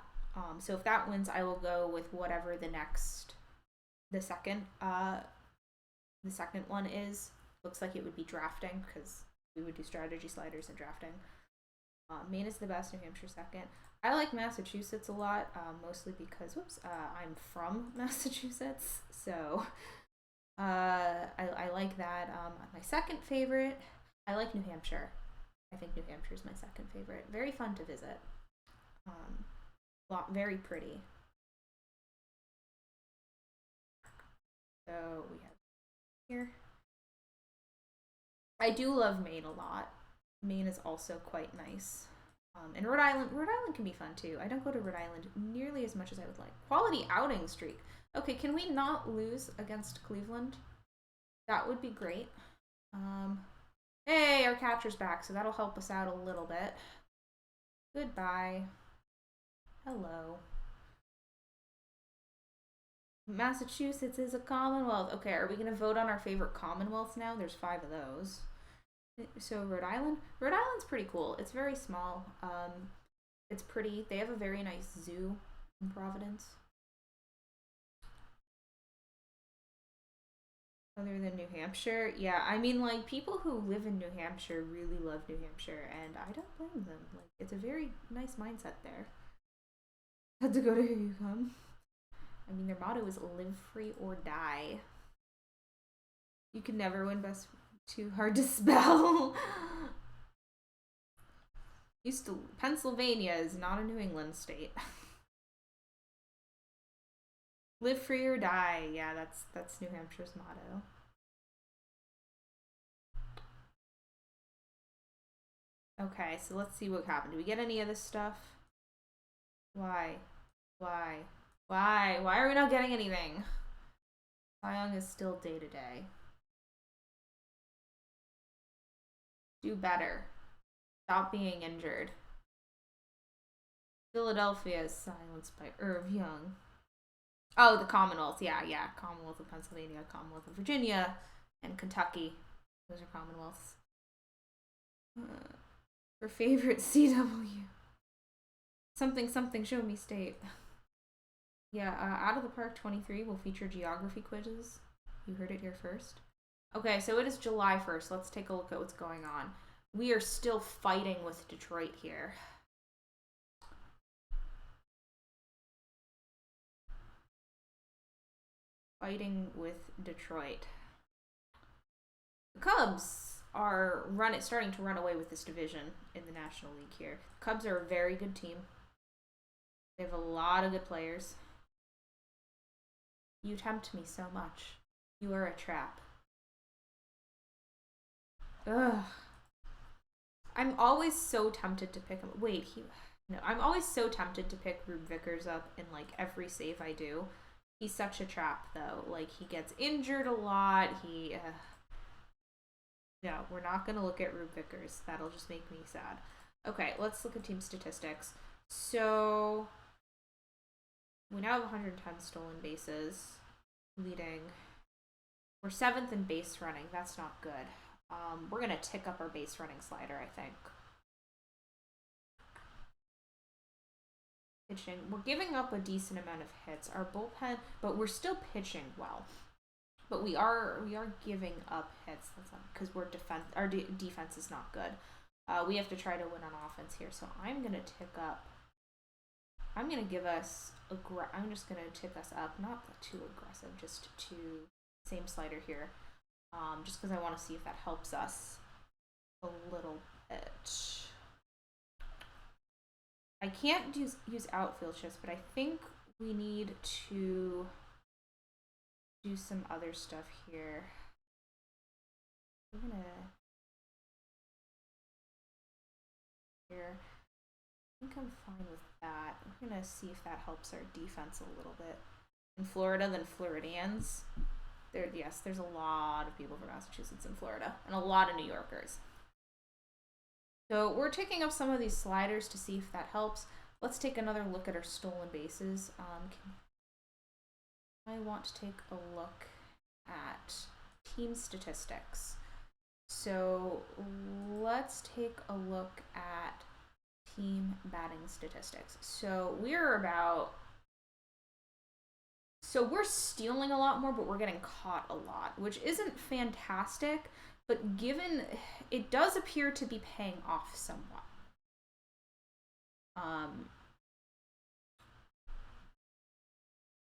So if that wins, I will go with whatever the second one is. Looks like it would be drafting, because we would do strategy sliders and drafting. Maine is the best, New Hampshire second. I like Massachusetts a lot, mostly because, I'm from Massachusetts, so I like that. My second favorite, I like New Hampshire. I think New Hampshire is my second favorite. Very fun to visit. Very pretty. So we have here. I do love Maine a lot. Maine is also quite nice. And Rhode Island can be fun too. I don't go to Rhode Island nearly as much as I would like. Quality outing streak. Okay, can we not lose against Cleveland? That would be great. Hey, our catcher's back, so that'll help us out a little bit. Goodbye. Hello. Massachusetts is a Commonwealth. Okay, are we going to vote on our favorite Commonwealths now? There's 5 of those. So Rhode Island's pretty cool. It's very small. It's pretty. They have a very nice zoo in Providence. Other than New Hampshire, yeah, I mean, like, people who live in New Hampshire really love New Hampshire, and I don't blame them. Like, it's a very nice mindset there. Had to go to Here You Come. I mean, their motto is live free or die. You can never win best. Too hard to spell. Pennsylvania is not a New England state. Live free or die. Yeah, that's New Hampshire's motto. Okay, so let's see what happened. Do we get any of this stuff? Why are we not getting anything? Cy Young is still day to day. Do better. Stop being injured. Philadelphia is silenced by Irv Young. Oh, the Commonwealth. Yeah. Commonwealth of Pennsylvania, Commonwealth of Virginia, and Kentucky. Those are Commonwealths. For favorite CW. Something show me state. Yeah, Out of the Park 23 will feature geography quizzes. You heard it here first. Okay, so it is July 1st. Let's take a look at what's going on. We are still fighting with Detroit here. Fighting with Detroit. The Cubs are starting to run away with this division in the National League here. Cubs are a very good team. They have a lot of good players. You tempt me so much. You are a trap. Ugh. I'm always so tempted to pick him. Wait, I'm always so tempted to pick Rube Vickers up in like every save I do. He's such a trap though. Like he gets injured a lot. No, we're not gonna look at Rube Vickers. That'll just make me sad. Okay, let's look at team statistics. So we now have 110 stolen bases, leading. We're 7th in base running. That's not good. We're gonna tick up our base running slider, I think. Pitching. We're giving up a decent amount of hits. Our bullpen, but we're still pitching well. But we are giving up hits. That's not because our defense is not good. We have to try to win on offense here. So I'm gonna tick up. I'm gonna give us I'm just gonna tick us up, not too aggressive, just to same slider here. Just because I want to see if that helps us a little bit. I can't use outfield shifts, but I think we need to do some other stuff here. I'm gonna here. I think I'm fine with that. I'm gonna see if that helps our defense a little bit. In Florida, then Floridians. There's a lot of people from Massachusetts and Florida, and a lot of New Yorkers. So we're taking up some of these sliders to see if that helps. Let's take another look at our stolen bases. I want to take a look at team statistics. So let's take a look at team batting statistics. So we're stealing a lot more, but we're getting caught a lot, which isn't fantastic, but given it does appear to be paying off somewhat.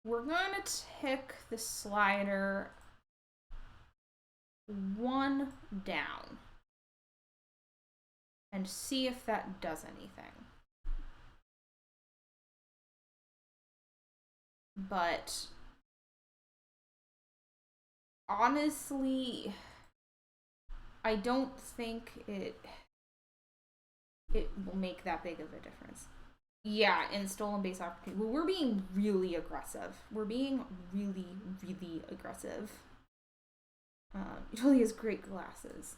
We're going to tick the slider 1 down and see if that does anything. But honestly, I don't think it will make that big of a difference. Yeah, in stolen base opportunity. Well, we're being really aggressive. We're being really, really aggressive. He really has great glasses.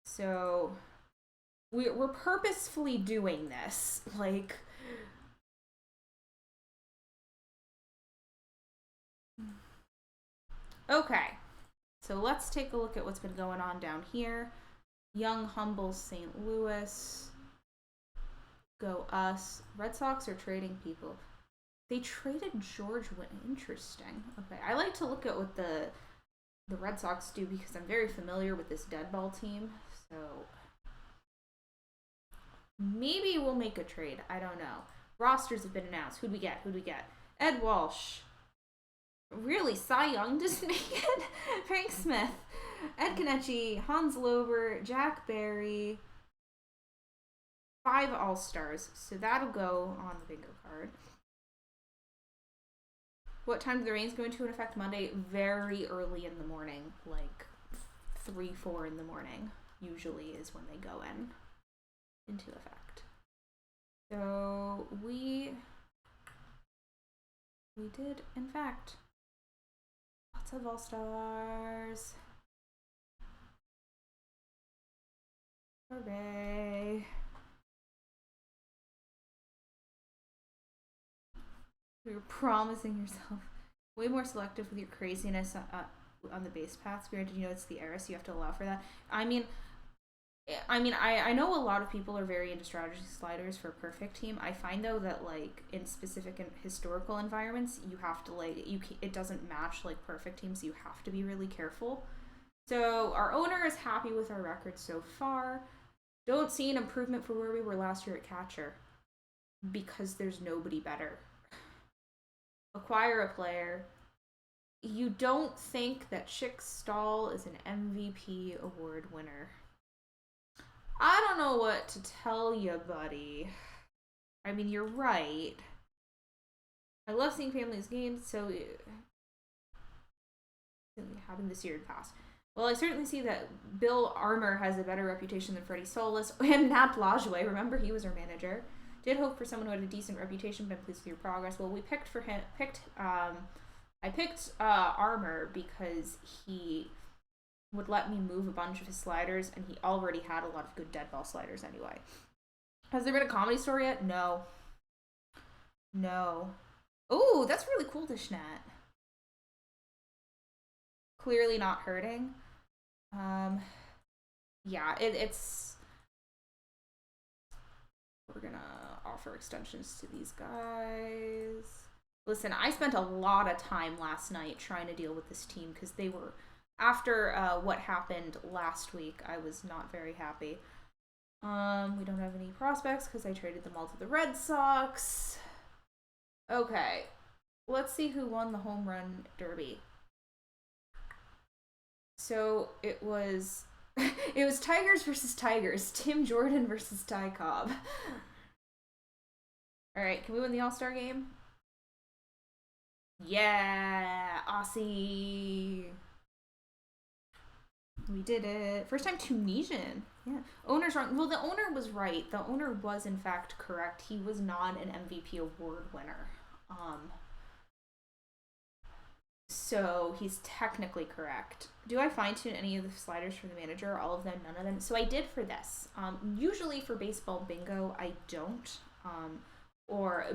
So we're purposefully doing this. Like, okay. So let's take a look at what's been going on down here. Young humbles St. Louis. Go us. Red Sox are trading people. They traded George Wynn. Interesting. Okay, I like to look at what the Red Sox do because I'm very familiar with this dead ball team. So maybe we'll make a trade. I don't know. Rosters have been announced. Who'd we get? Ed Walsh. Really, Cy Young just made it? Frank Smith, Ed Kenichi, Hans Lober, Jack Barry. 5 All-Stars. So that'll go on the bingo card. What time do the rains go into effect Monday? Very early in the morning, like 3, 4 in the morning. Usually is when they go into effect. So we did, in fact, lots of All-Stars. Hooray. You're promising yourself way more selective with your craziness on the base paths. Granted, it's the era, so you have to allow for that. I know a lot of people are very into strategy sliders for a perfect team. I find though that like in specific and historical environments, you have to it doesn't match like perfect teams. So you have to be really careful. So our owner is happy with our record so far. Don't see an improvement for where we were last year at catcher because there's nobody better. Acquire a player. You don't think that Chick Stahl is an MVP award winner. I don't know what to tell you, buddy. I mean, you're right. I love seeing families games, so it happened this year and past. Well, I certainly see that Bill Armour has a better reputation than Freddie Solis and Nat Lajoie. Remember, he was our manager. Did hope for someone who had a decent reputation, been pleased with your progress. Well, we picked for him. I picked Armour because he would let me move a bunch of his sliders, and he already had a lot of good dead ball sliders anyway. Has there been a comedy story yet? No. No. Oh, that's really cool, Dishnat. Clearly not hurting. Yeah, it's... We're gonna offer extensions to these guys. Listen, I spent a lot of time last night trying to deal with this team because they were... After what happened last week, I was not very happy. We don't have any prospects because I traded them all to the Red Sox. Okay, let's see who won the home run derby. So it was Tigers versus Tigers. Tim Jordan versus Ty Cobb. All right, can we win the All-Star game? Yeah, Aussie. We did it. First time Tunisian. Yeah. Owner's wrong. Well, the owner was right. The owner was, in fact, correct. He was not an MVP award winner. So he's technically correct. Do I fine-tune any of the sliders for the manager? All of them? None of them? So I did for this. Usually for baseball bingo, I don't. Or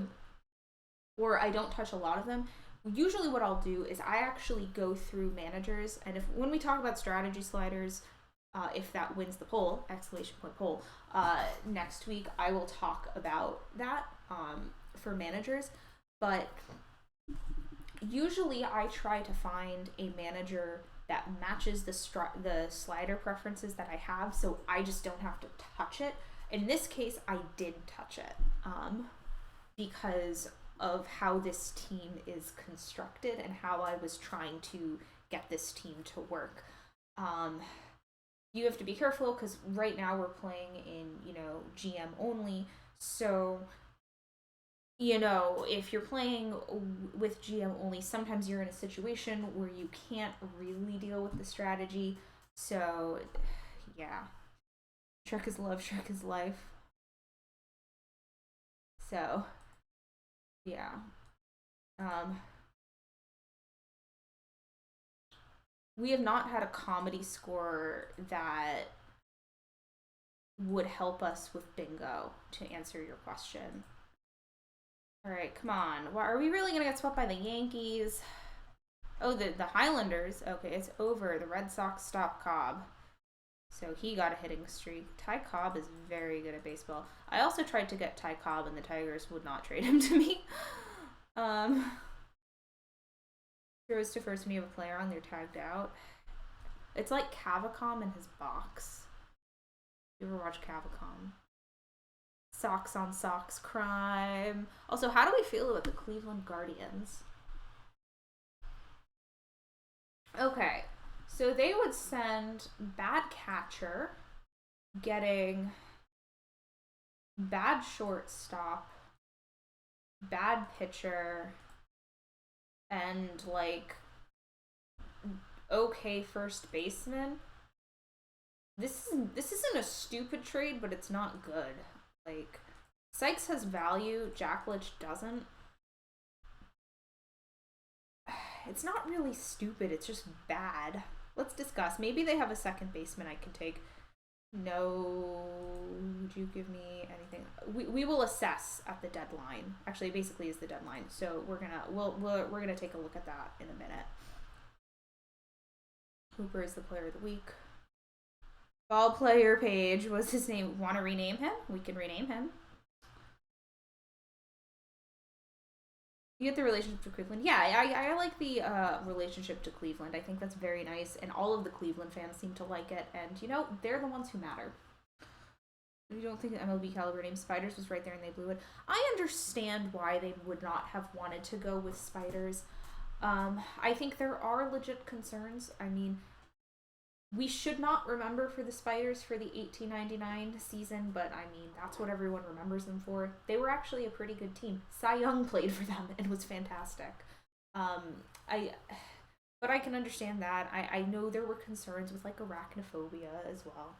I don't touch a lot of them. Usually what I'll do is I actually go through managers, and when we talk about strategy sliders, if that wins the poll, exclamation point poll, next week I will talk about that for managers. But usually I try to find a manager that matches the slider preferences that I have, so I just don't have to touch it. In this case, I did touch it because of how this team is constructed and how I was trying to get this team to work. You have to be careful because right now we're playing in, GM only. So, if you're playing with GM only, sometimes you're in a situation where you can't really deal with the strategy. So, yeah. Shrek is love, Shrek is life. So... yeah. We have not had a comedy score that would help us with bingo, to answer your question. All right, come on. Are we really going to get swept by the Yankees? Oh, the Highlanders. Okay, it's over. The Red Sox stopped Cobb. So he got a hitting streak. Ty Cobb is very good at baseball. I also tried to get Ty Cobb, and the Tigers would not trade him to me. Throws to first when you have a player on, they're tagged out. It's like Cavacom in his box. You ever watch Cavacom? Socks on socks crime. Also, how do we feel about the Cleveland Guardians? Okay. So they would send bad catcher, getting bad shortstop, bad pitcher, and okay first baseman. This isn't a stupid trade, but it's not good. Sykes has value, Jacklich doesn't. It's not really stupid, it's just bad. Let's discuss. Maybe they have a second baseman I can take. No, would you give me anything? We will assess at the deadline. Actually, it basically is the deadline. So we're gonna take a look at that in a minute. Hooper is the player of the week. Ball player page was his name. Want to rename him? We can rename him. You get the relationship to Cleveland. Yeah, I like the relationship to Cleveland. I think that's very nice, and all of the Cleveland fans seem to like it, and, they're the ones who matter. You don't think the MLB caliber name Spiders was right there and they blew it? I understand why they would not have wanted to go with Spiders. I think there are legit concerns. I mean, we should not remember for the Spiders for the 1899 season, but I mean, that's what everyone remembers them for. They were actually a pretty good team. Cy Young played for them and was fantastic. But I can understand that. I know there were concerns with like arachnophobia as well.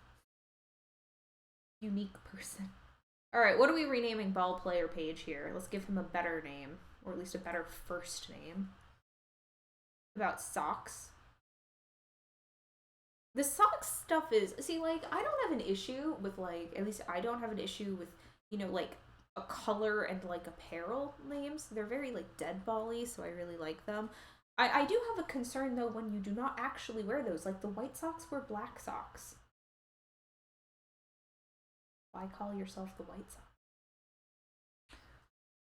Unique person. All right, what are we renaming ball player Page here? Let's give him a better name, or at least a better first name. About socks. The socks stuff is, see, like, I don't have an issue with, like, at least I don't have an issue with, you know, like, a color and, like, apparel names. They're very, like, dead ball-y, so I really like them. I do have a concern, though, when you do not actually wear those. Like, the White Sox wear black socks. Why call yourself the White Sox?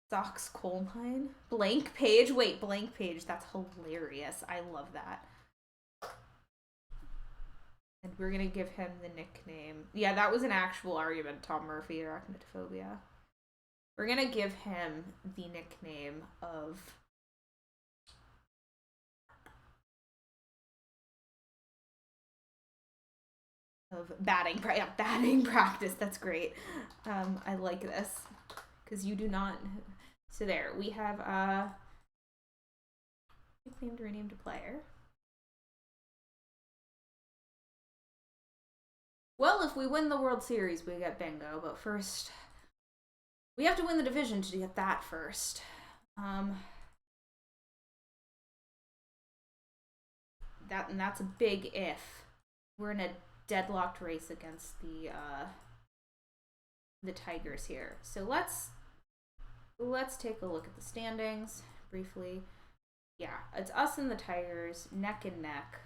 Sox coal mine? Blank Page? Wait, Blank Page. That's hilarious. I love that. And we're gonna give him the nickname. Yeah, that was an actual argument, Tom Murphy, arachnophobia. We're gonna give him the nickname of batting practice. That's great. I like this because you do not. So there we have nicknamed renamed a player. Well, if we win the World Series, we get bingo. But first, we have to win the division to get that first. That's a big if. We're in a deadlocked race against the Tigers here. So let's take a look at the standings briefly. Yeah, it's us and the Tigers, neck and neck.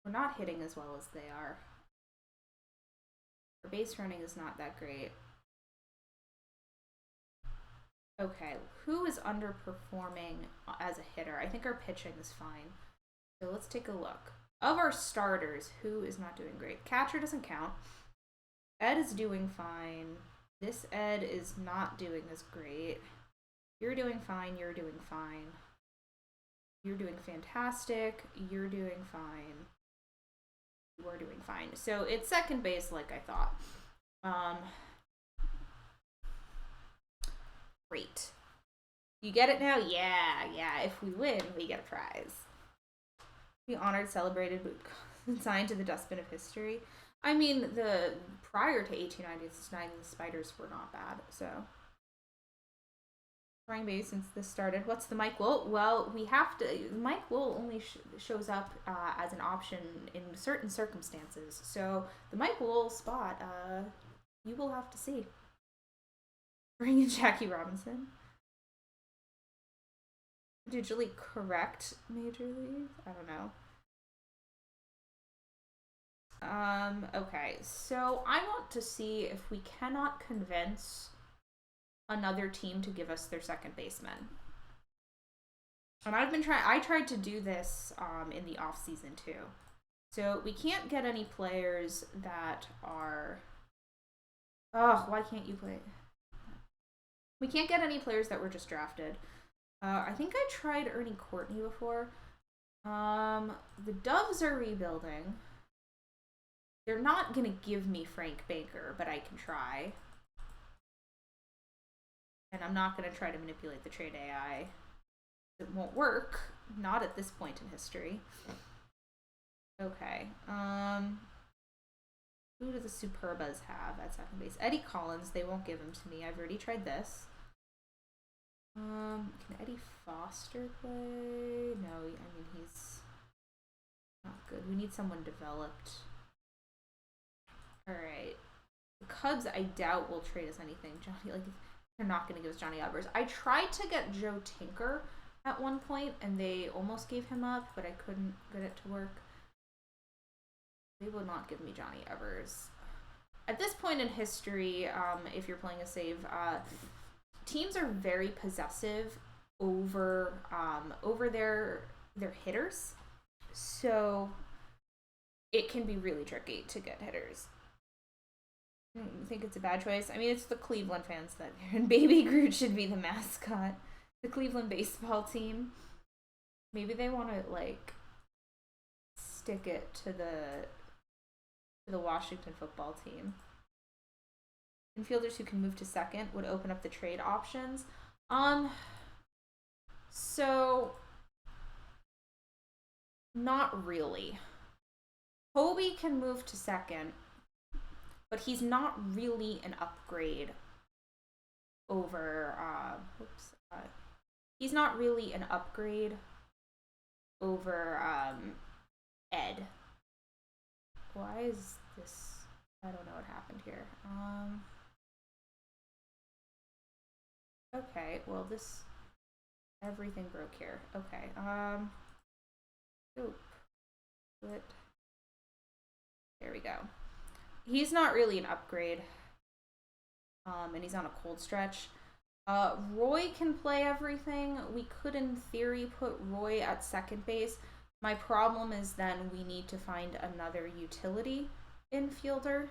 We're not hitting as well as they are. Our base running is not that great. Okay, who is underperforming as a hitter? I think our pitching is fine. So let's take a look. Of our starters, who is not doing great? Catcher doesn't count. Ed is doing fine. This Ed is not doing as great. You're doing fine. You're doing fine. You're doing fantastic. You're doing fine. We're doing fine. So it's second base like I thought. Great. You get it now? Yeah. If we win, we get a prize. Be honored, celebrated, but signed to the dustbin of history. I mean, the prior to 1899, the Spiders were not bad, so. Trying base since this started. What's the Mike Will? Well, we have to. Mike Will only shows up as an option in certain circumstances. So the Mike Will spot, you will have to see. Bring in Jackie Robinson. Digitally correct Major League? I don't know. Okay, so I want to see if we cannot convince another team to give us their second baseman. And I tried to do this in the off season too. So we can't get any players that are, why can't you play? We can't get any players that were just drafted. I think I tried Ernie Courtney before. The Doves are rebuilding. They're not gonna give me Frank Baker, but I can try. And I'm not going to try to manipulate the trade AI. It won't work. Not at this point in history. Okay. Who do the Superbas have at second base? Eddie Collins. They won't give him to me. I've already tried this. Can Eddie Foster play? No, I mean, he's not good. We need someone developed. Alright. The Cubs, I doubt will trade us anything. Johnny, like, they're not going to give us Johnny Evers. I tried to get Joe Tinker at one point, and they almost gave him up, but I couldn't get it to work. They will not give me Johnny Evers. At this point in history, if you're playing a save, teams are very possessive over their hitters, so it can be really tricky to get hitters. I think it's a bad choice. I mean, it's the Cleveland fans that and Baby Groot should be the mascot. the Cleveland baseball team. Maybe they want to like stick it to the Washington football team. Infielders who can move to second would open up the trade options. So not really. Hobie can move to second, but he's not really an upgrade over he's not really an upgrade over Ed. Why is this? I don't know what happened here. Okay, well this everything broke here. Okay. Oop. What? There we go. He's not really an upgrade. And he's on a cold stretch. Roy can play everything. We could, in theory, put Roy at second base. My problem is then we need to find another utility infielder.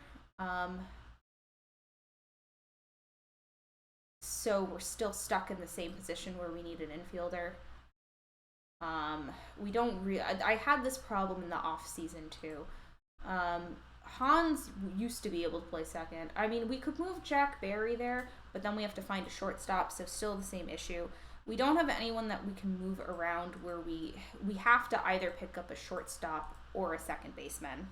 So we're still stuck in the same position where we need an infielder. We don't I had this problem in the off season too. Hans used to be able to play second. I mean, we could move Jack Barry there, but then we have to find a shortstop, so still the same issue. We don't have anyone that we can move around where we have to either pick up a shortstop or a second baseman.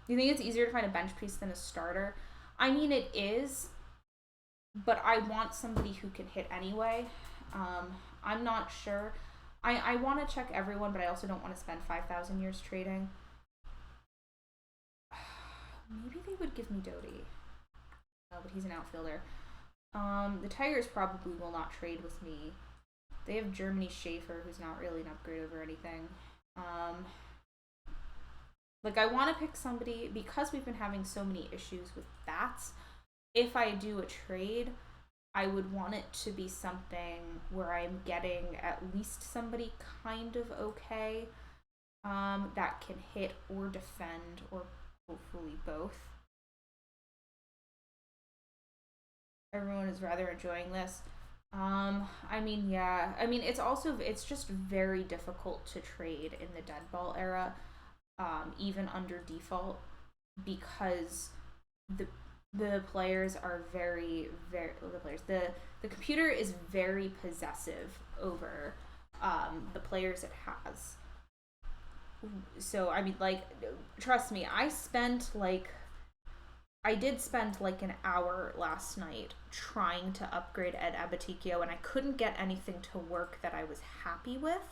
You think it's easier to find a bench piece than a starter? I mean, it is, but I want somebody who can hit anyway. I'm not sure. I want to check everyone, but I also don't want to spend 5,000 years trading. Maybe they would give me Doty. No, but he's an outfielder. The Tigers probably will not trade with me. They have Germany Schaefer, who's not really an upgrade over anything. Like, I want to pick somebody, because we've been having so many issues with bats, if I do a trade, I would want it to be something where I'm getting at least somebody kind of okay, that can hit or defend, or hopefully both. Everyone is rather enjoying this. I mean, yeah. I mean, it's just very difficult to trade in the dead ball era, even under default, because the players are very, very, the computer is very possessive over the players it has. So, I mean, like, trust me, I did spend like an hour last night trying to upgrade Ed Abatikio, and I couldn't get anything to work that I was happy with.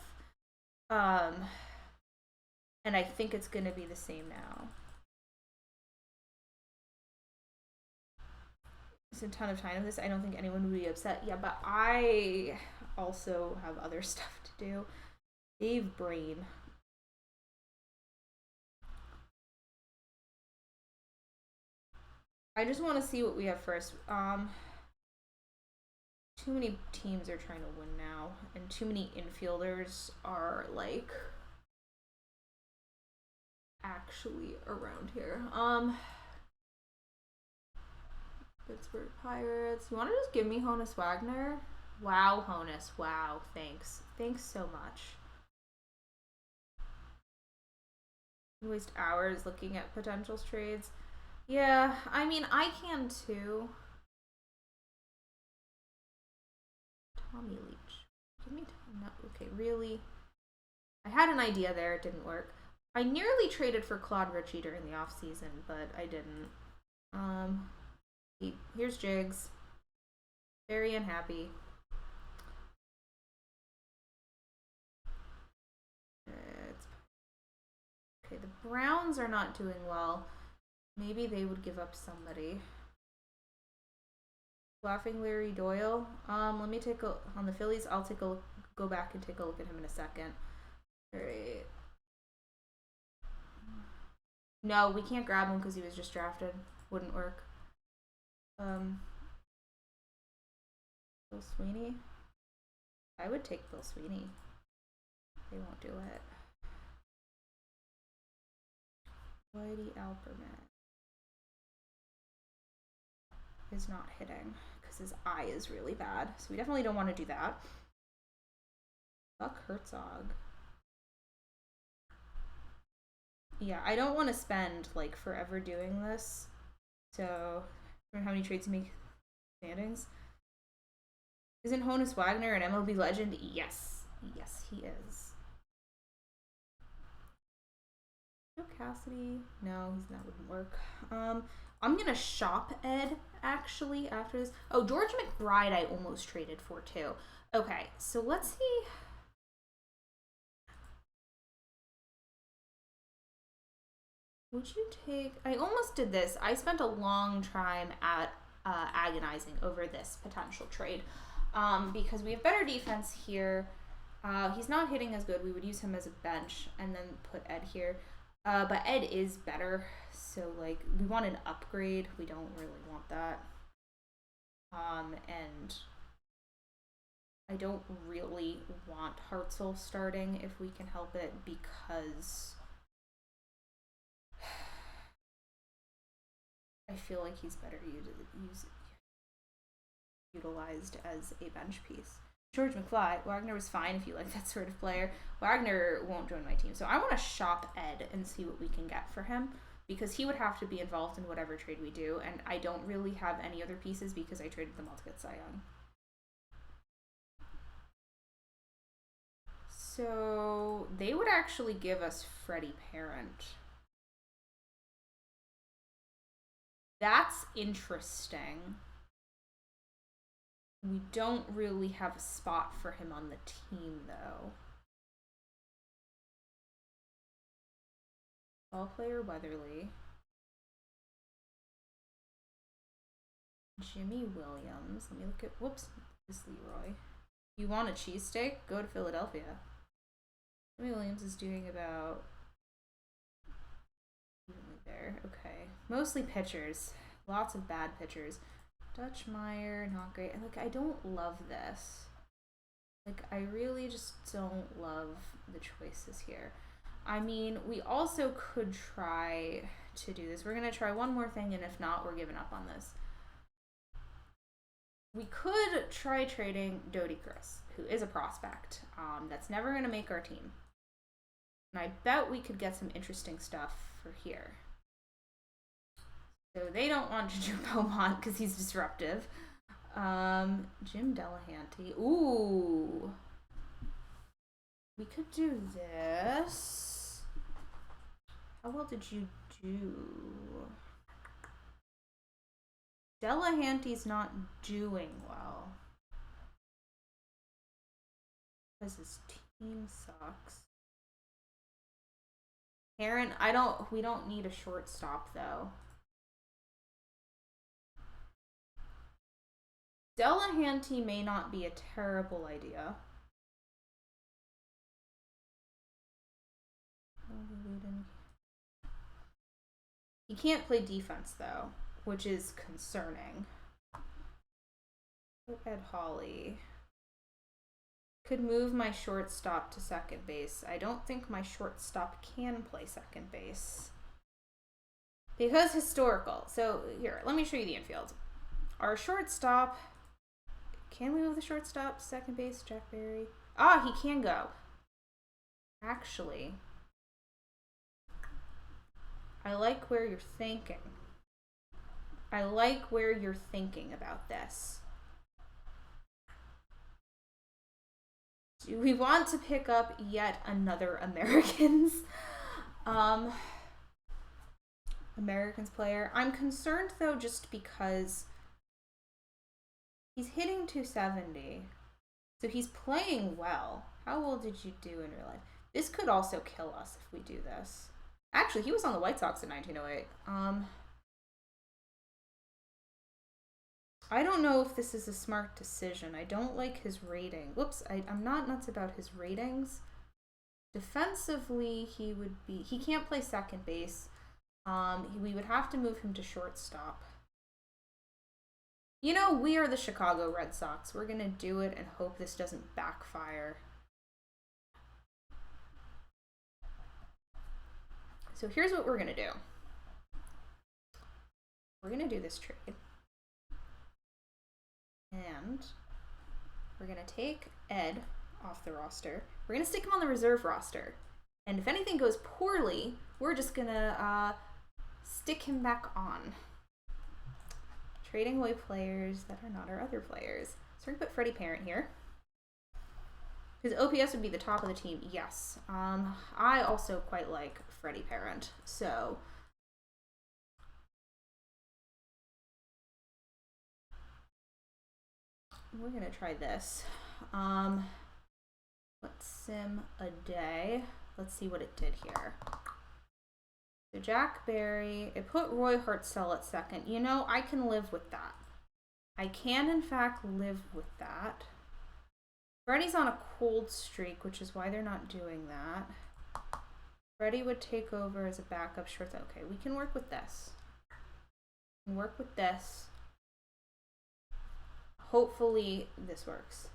And I think it's going to be the same now. It's a ton of time of this. I don't think anyone would be upset. Yeah, but I also have other stuff to do. Dave Brain. I just want to see what we have first. Too many teams are trying to win now, and too many infielders are like actually around here. Pittsburgh Pirates. You want to just give me Honus Wagner? Wow, Honus. Wow, thanks. Thanks so much. Waste hours looking at potential trades. Yeah, I mean, I can too. Tommy Leach. Give me Tom. No, okay, really? I had an idea there. It didn't work. I nearly traded for Claude Ritchie during the off season, but I didn't. Here's Jigs. Very unhappy. Okay, the Browns are not doing well. Maybe they would give up somebody. Laughing Larry Doyle. Let me take a on the Phillies. I'll go back and take a look at him in a second. All right. No, we can't grab him because he was just drafted. Wouldn't work. Bill Sweeney. I would take Bill Sweeney. They won't do it. Whitey Alperman. is not hitting because his eye is really bad. So we definitely don't want to do that. Fuck Herzog. Yeah, I don't want to spend like forever doing this. So, how many trades you make standings? Isn't Honus Wagner an MLB legend? Yes. Yes, he is. No Cassidy. No, that wouldn't work. I'm gonna shop Ed actually after this. Oh, George McBride I almost traded for too. Okay, so let's see. Would you take... I almost did this. I spent a long time at agonizing over this potential trade because we have better defense here. He's not hitting as good. We would use him as a bench and then put Ed here. But Ed is better, so like we want an upgrade. We don't really want that. And I don't really want Hartzell starting if we can help it because I feel like he's better utilized as a bench piece. George McFly, Wagner was fine if you like that sort of player. Wagner won't join my team. So I want to shop Ed and see what we can get for him because he would have to be involved in whatever trade we do. And I don't really have any other pieces because I traded them all to get Cy Young. So they would actually give us Freddie Parent. That's interesting. We don't really have a spot for him on the team, though. Ball player Weatherly. Jimmy Williams. Let me look at... Whoops. This is Leroy. You want a cheesesteak? Go to Philadelphia. Jimmy Williams is doing about... there. Okay. Mostly pitchers. Lots of bad pitchers. Dutch Meyer, not great. Like, I don't love this. Like, I really just don't love the choices here. I mean, we also could try to do this. We're going to try one more thing, and if not, we're giving up on this. We could try trading Dodi Chris, who is a prospect that's never going to make our team. And I bet we could get some interesting stuff for here. So they don't want Juju Beaumont because he's disruptive. Jim Delahanty. Ooh. We could do this. How well did you do? Delahanty's not doing well. Because his team sucks. Aaron, we don't need a shortstop though. Delahanty may not be a terrible idea. He can't play defense though, which is concerning. Put Ed Hawley. Could move my shortstop to second base. I don't think my shortstop can play second base. Because historical. So here, let me show you the infield. Our shortstop... Can we move the shortstop to second base? Jack Barry. Ah, he can go. Actually, I like where you're thinking. I like where you're thinking about this. Do we want to pick up yet another Americans? Americans player. I'm concerned though just because he's hitting 270. So he's playing well. How well did you do in real life? This could also kill us if we do this. Actually, he was on the White Sox in 1908. I don't know if this is a smart decision. I don't like his rating. Whoops, I'm not nuts about his ratings. Defensively, he can't play second base. We would have to move him to shortstop. You know, we are the Chicago Red Sox. We're gonna do it and hope this doesn't backfire. So here's what we're gonna do. We're gonna do this trade. And we're going to take Ed off the roster. We're going to stick him on the reserve roster. And if anything goes poorly, we're just going to stick him back on. Trading away players that are not our other players. So we're going to put Freddie Parent here. His OPS would be the top of the team, yes. I also quite like Freddie Parent, so... we're going to try this. Let's sim a day. Let's see what it did here. So Jack Barry, it put Roy Hartzell at second. You know, I can live with that. I can, in fact, live with that. Freddie's on a cold streak, which is why they're not doing that. Freddie would take over as a backup short. Okay, we can work with this. We can work with this. Hopefully this works.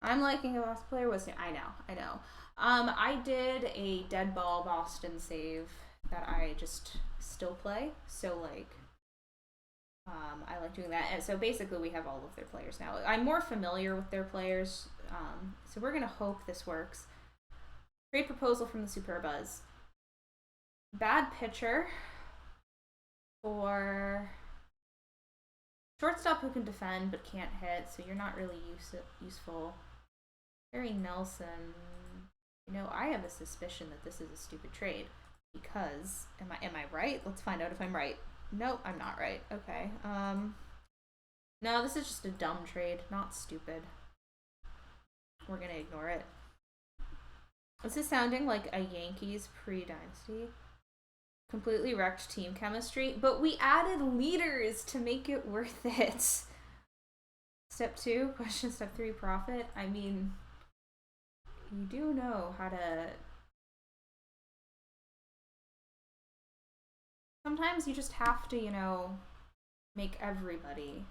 I'm liking a last player was I know. I did a dead ball Boston save that I just still play. So like I like doing that. And so basically we have all of their players now. I'm more familiar with their players. So we're gonna hope this works. Trade proposal from the Superbuzz. Bad pitcher for shortstop who can defend but can't hit, so you're not really useful. Harry Nelson. You know, I have a suspicion that this is a stupid trade because am I right? Let's find out if I'm right. Nope, I'm not right. Okay. No, this is just a dumb trade, not stupid. We're gonna ignore it. This is sounding like a Yankees pre-dynasty. Completely wrecked team chemistry, but we added leaders to make it worth it. Step 2, question. Step 3, profit. I mean, you do know how to... Sometimes you just have to, you know, make everybody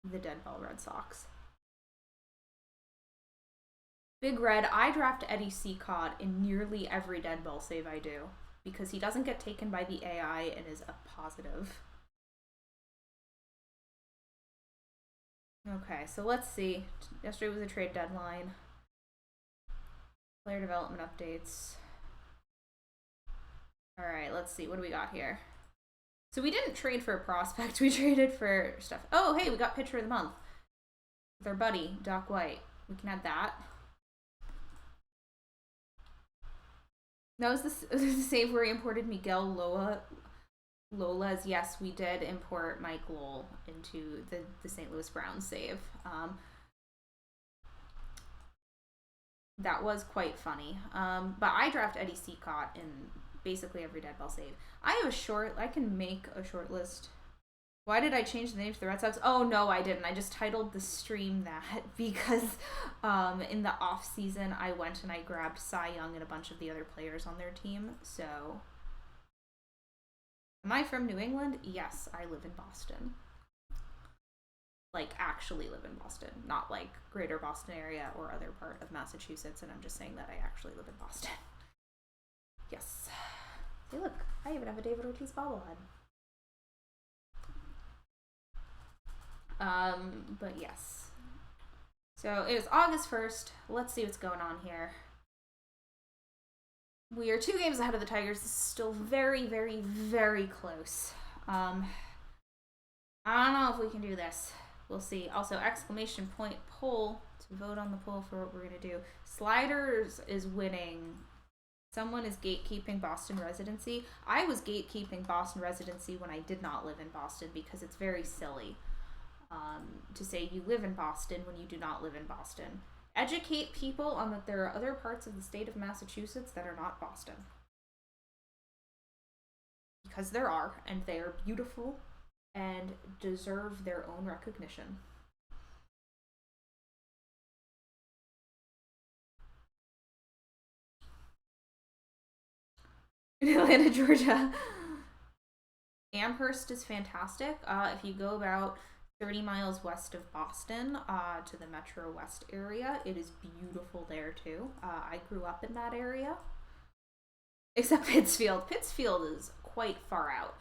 the dead ball Red Sox. Big Red, I draft Eddie Seacott in nearly every dead ball save I do because he doesn't get taken by the AI and is a positive. Okay, so let's see. Yesterday was a trade deadline. Player development updates. All right, let's see. What do we got here? So we didn't trade for a prospect. We traded for stuff. Oh, hey, we got pitcher of the month with our buddy, Doc White. We can add that. That was the save where he imported Miguel Lola's. Yes, we did import Mike Lowell into the St. Louis Browns save. That was quite funny. But I draft Eddie Seacott in basically every dead ball save. I can make a short list. Why did I change the name to the Red Sox? Oh, no, I didn't. I just titled the stream that because in the off season I went and I grabbed Cy Young and a bunch of the other players on their team. So, am I from New England? Yes, I live in Boston. Like, actually live in Boston. Not like greater Boston area or other part of Massachusetts. And I'm just saying that I actually live in Boston. Yes. Hey, look. I even have a David Ortiz bobblehead. But yes. So it was August 1st. Let's see what's going on here. We are 2 games ahead of the Tigers. This is still very, very, very close. I don't know if we can do this. We'll see. Also, exclamation point poll to vote on the poll for what we're going to do. Sliders is winning. Someone is gatekeeping Boston residency. I was gatekeeping Boston residency when I did not live in Boston because it's very silly. To say you live in Boston when you do not live in Boston. Educate people on that there are other parts of the state of Massachusetts that are not Boston. Because there are, and they are beautiful and deserve their own recognition. In Atlanta, Georgia. Amherst is fantastic. If you go about 30 miles west of Boston to the Metro West area. It is beautiful there too. I grew up in that area. Except Pittsfield. Pittsfield is quite far out.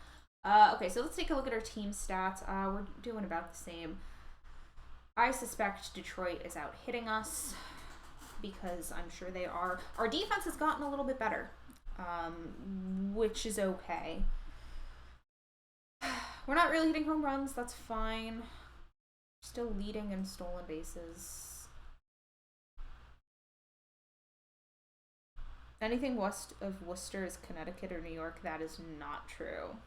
Okay, so let's take a look at our team stats. We're doing about the same. I suspect Detroit is out hitting us because I'm sure they are. Our defense has gotten a little bit better, which is okay. We're not really hitting home runs. That's fine. Still leading in stolen bases. Anything west of Worcester is Connecticut or New York. That is not true.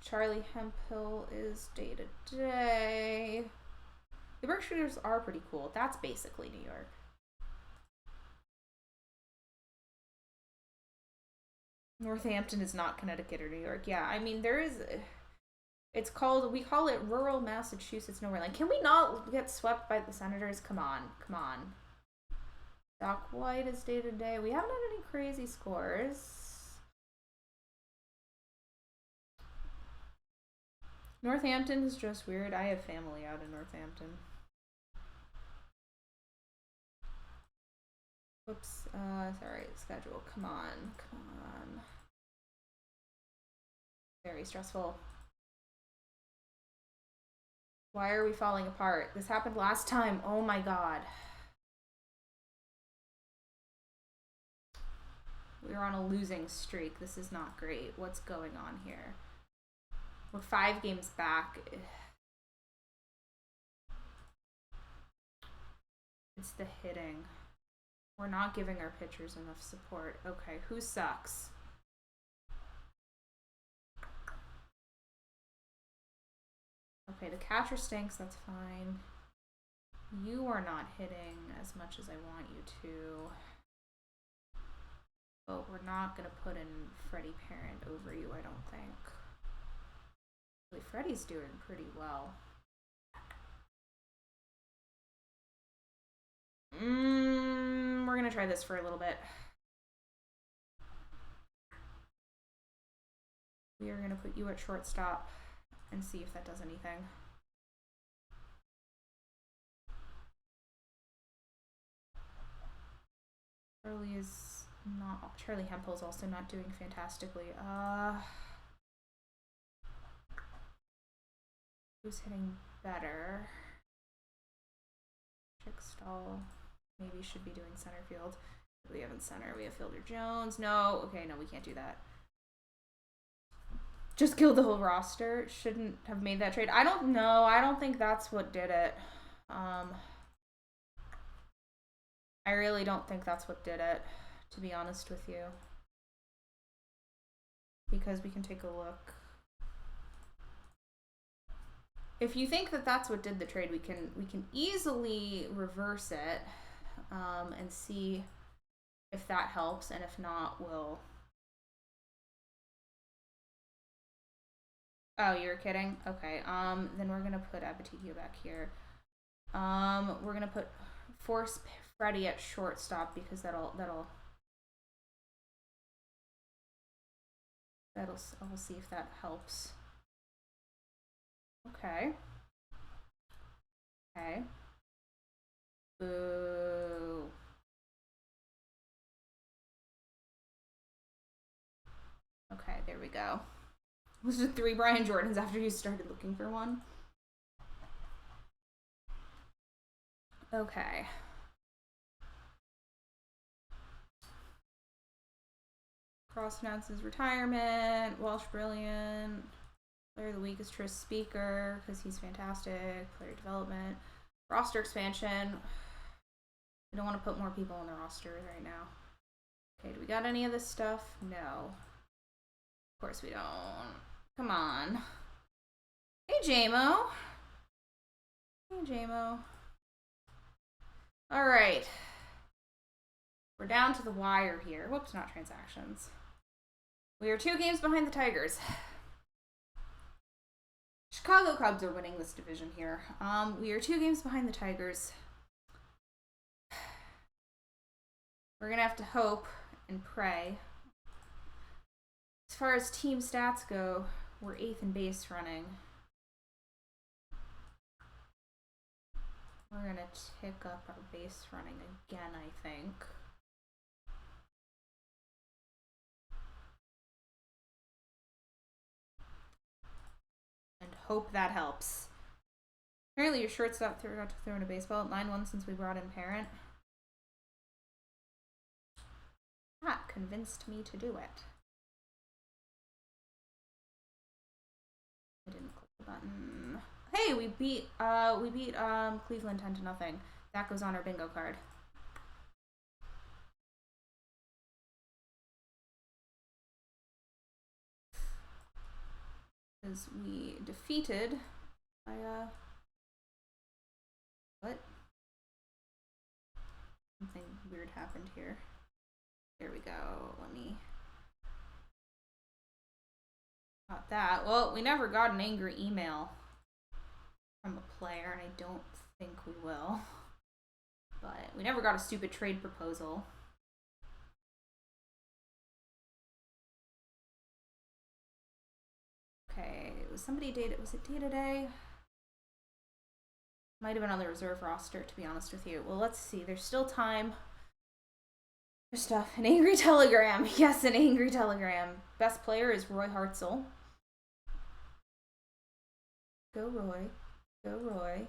Charlie Hemphill is day to day. The Berkshires are pretty cool. That's basically New York. Northampton is not Connecticut or New York. Yeah, I mean, there is... It's called... We call it rural Massachusetts nowhere land. Can we not get swept by the Senators? Come on. Come on. Doc White is day to day. We haven't had any crazy scores. Northampton is just weird. I have family out in Northampton. Whoops. Sorry. Schedule. Come on. Come on. Very stressful. Why are we falling apart? This happened last time. Oh my god. We're on a losing streak. This is not great. What's going on here? We're 5 games back. It's the hitting. We're not giving our pitchers enough support. Okay, who sucks? Okay, the catcher stinks. That's fine. You are not hitting as much as I want you to. But we're not going to put in Freddie Parent over you, I don't think. Really, Freddie's doing pretty well. We're going to try this for a little bit. We are going to put you at shortstop and see if that does anything. Charlie Hempel's also not doing fantastically. Who's hitting better? Chickstall maybe should be doing center field. We have in center. We have Fielder Jones. No. Okay, no, we can't do that. Just killed the whole roster. Shouldn't have made that trade. I don't know. I don't think that's what did it. I really don't think that's what did it, to be honest with you. Because we can take a look. If you think that that's what did the trade, we can easily reverse it and see if that helps, and if not, we'll... Oh, you're kidding? Okay, then we're gonna put Abatikio back here. We're gonna force Freddie at shortstop because we'll see if that helps. Okay. Okay. Boo. Okay, there we go. Was it 3 Brian Jordans after you started looking for one? Okay. Cross announces retirement. Walsh brilliant. Player of the week is Tris Speaker because he's fantastic. Player development. Roster expansion. I don't want to put more people on the roster right now. Okay, do we got any of this stuff? No. Of course we don't. Come on. Hey, JMO. Hey, JMO. All right. We're down to the wire here. Whoops, not transactions. We are 2 games behind the Tigers. Chicago Cubs are winning this division here. We are 2 games behind the Tigers. We're going to have to hope and pray. As far as team stats go, we're 8th in base running. We're going to tick up our base running again, I think. And hope that helps. Apparently your shortstop forgot to throw in a baseball. 9-1 since we brought in Parent. That convinced me to do it. I didn't click the button. Hey, we beat Cleveland 10-0. That goes on our bingo card. Because we defeated what? Something weird happened here. There we go. Let me. Got that. Well, we never got an angry email from a player, and I don't think we will. But we never got a stupid trade proposal. Okay, was somebody dated? Was it day to day? Might have been on the reserve roster, to be honest with you. Well, let's see. There's still time for stuff. An angry telegram. Yes, an angry telegram. Best player is Roy Hartzell. Go Roy. Go Roy.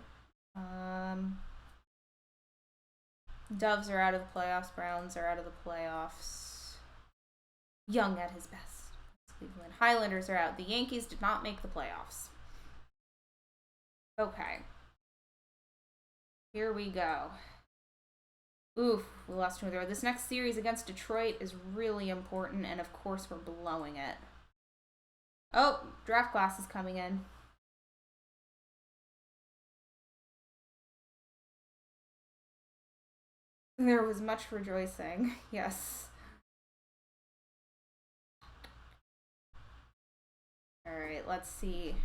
Doves are out of the playoffs. Browns are out of the playoffs. Young at his best. Cleveland. Highlanders are out. The Yankees did not make the playoffs. Okay. Here we go. Oof, we lost 2-0. This next series against Detroit is really important, and of course we're blowing it. Oh, draft class is coming in. There was much rejoicing. Yes. Alright, let's see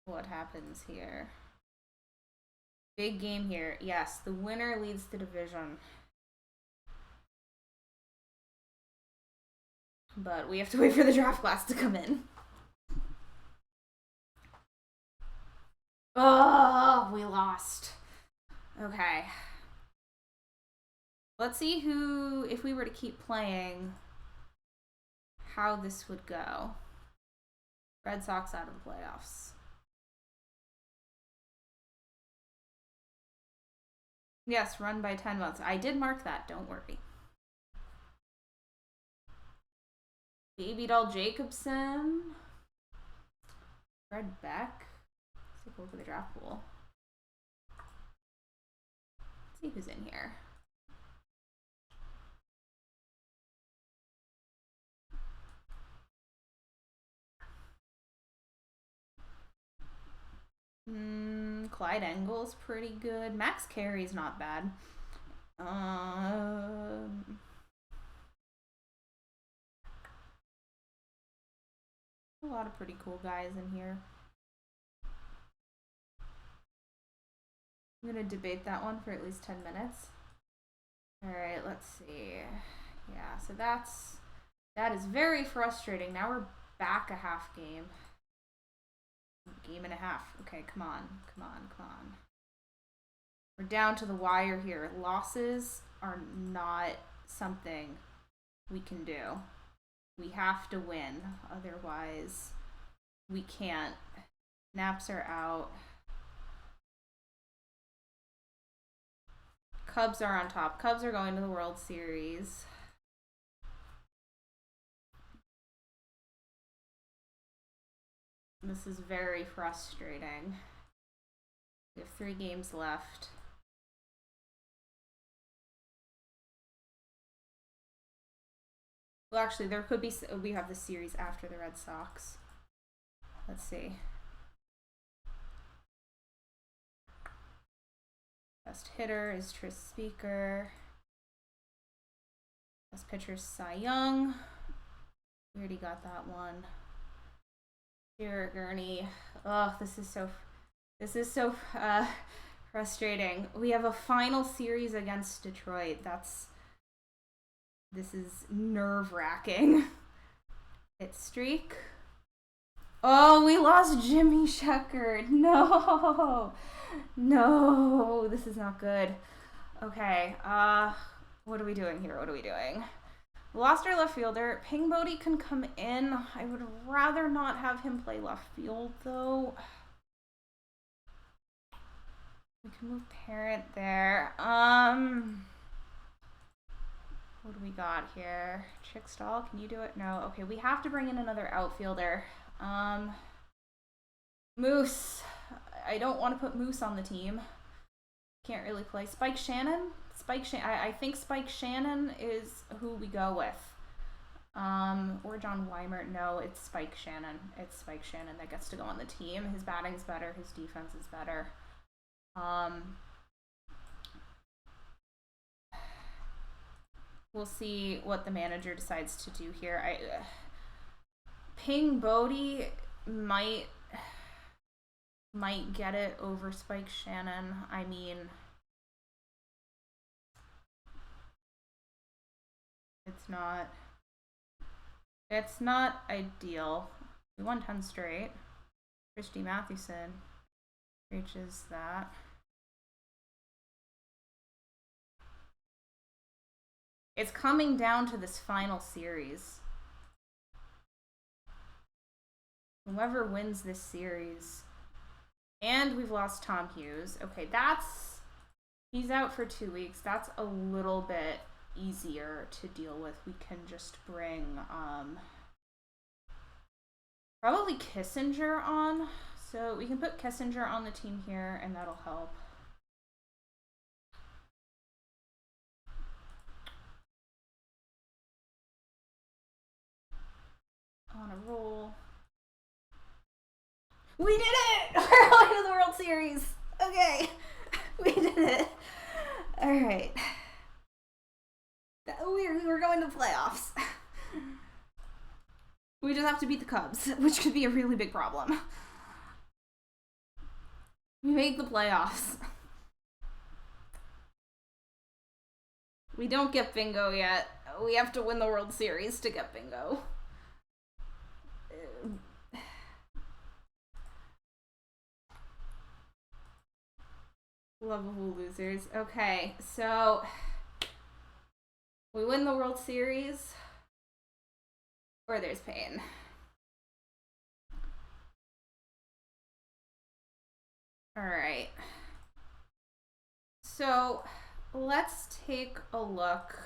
what happens here. Big game here. Yes, the winner leads the division. But we have to wait for the draft class to come in. Oh, we lost. Okay. Let's see if we were to keep playing, how this would go. Red Sox out of the playoffs. Yes, run by 10 months. I did mark that, don't worry. Baby Doll Jacobson. Fred Beck. Let's take a look at the draft pool. Let's see who's in here. Clyde Engle's pretty good. Max Carey's not bad. A lot of pretty cool guys in here. I'm gonna debate that one for at least 10 minutes. Alright, let's see. Yeah, so that is very frustrating. Now we're back a half game. Game and a half. Okay, come on. Come on, come on. We're down to the wire here. Losses are not something we can do. We have to win. Otherwise, we can't. Naps are out. Cubs are on top. Cubs are going to the World Series. This is very frustrating. We have 3 games left. Well, actually, there could be. We have the series after the Red Sox. Let's see. Best hitter is Tris Speaker. Best pitcher is Cy Young. We already got that one. Dear Gurney. Oh, this is so frustrating. We have a final series against Detroit. This is nerve-wracking. Hit streak. Oh, we lost Jimmy Sheckard. No. No, this is not good. Okay, what are we doing here? What are we doing? We lost our left fielder. Ping Bodie can come in. I would rather not have him play left field, though. We can move Parent there. What do we got here? Chickstall, can you do it? No. Okay, we have to bring in another outfielder. Moose. I don't want to put Moose on the team. Can't really play. Spike Shannon? I think Spike Shannon is who we go with. Or John Weimer. No, it's Spike Shannon. It's Spike Shannon that gets to go on the team. His batting's better. His defense is better. We'll see what the manager decides to do here. Ping Bodie might get it over Spike Shannon. I mean, it's not ideal. We won 10 straight. Christy Mathewson reaches that. It's coming down to this final series. Whoever wins this series. And we've lost Tom Hughes. Okay, he's out for 2 weeks. That's a little bit easier to deal with. We can just bring probably Kissinger on. So we can put Kissinger on the team here, and that'll help. On a roll. We did it! We're going to the World Series. Okay. We did it. All right. We're going to playoffs. We just have to beat the Cubs, which could be a really big problem. We made the playoffs. We don't get bingo yet. We have to win the World Series to get bingo. Lovable losers. Okay, so we win the World Series or there's pain. All right. So let's take a look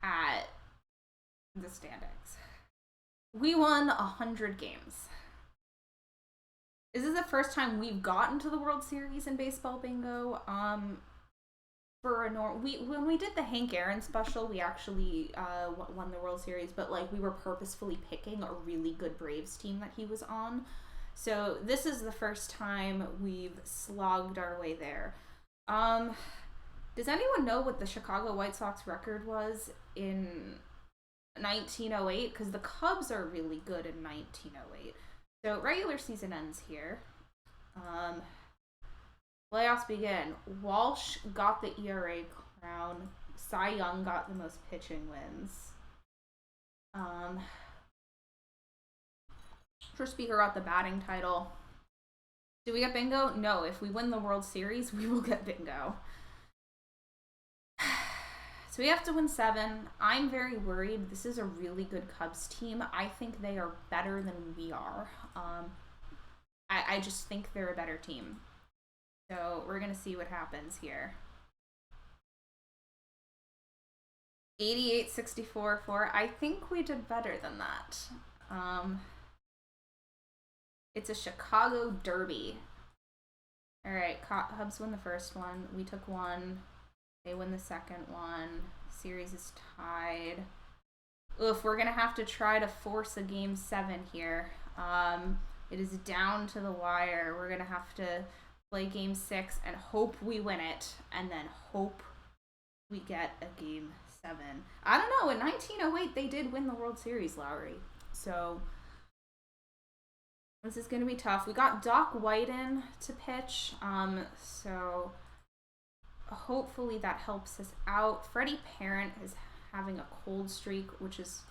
at the standings. We won 100 games. This is the first time we've gotten to the World Series in baseball bingo. When we did the Hank Aaron special, we actually won the World Series, but like we were purposefully picking a really good Braves team that he was on. So this is the first time we've slogged our way there. Does anyone know what the Chicago White Sox record was in 1908? Because the Cubs are really good in 1908. So regular season ends here. Playoffs begin. Walsh got the ERA crown. Cy Young got the most pitching wins. First speaker got the batting title. Do we get bingo? No. If we win the World Series, we will get bingo. So we have to win 7. I'm very worried. This is a really good Cubs team. I think they are better than we are. I just think they're a better team. So we're going to see what happens here. 88-64-4. I think we did better than that. It's a Chicago Derby. All right, Cubs win the first one. We took 1. They win the second one. Series is tied. Oof, we're going to have to try to force a game 7 here. It is down to the wire. We're going to have to play game 6 and hope we win it. And then hope we get a game 7. I don't know. In 1908, they did win the World Series, Lowry. So this is going to be tough. We got Doc White in to pitch. So hopefully that helps us out. Freddie Parent is having a cold streak, which is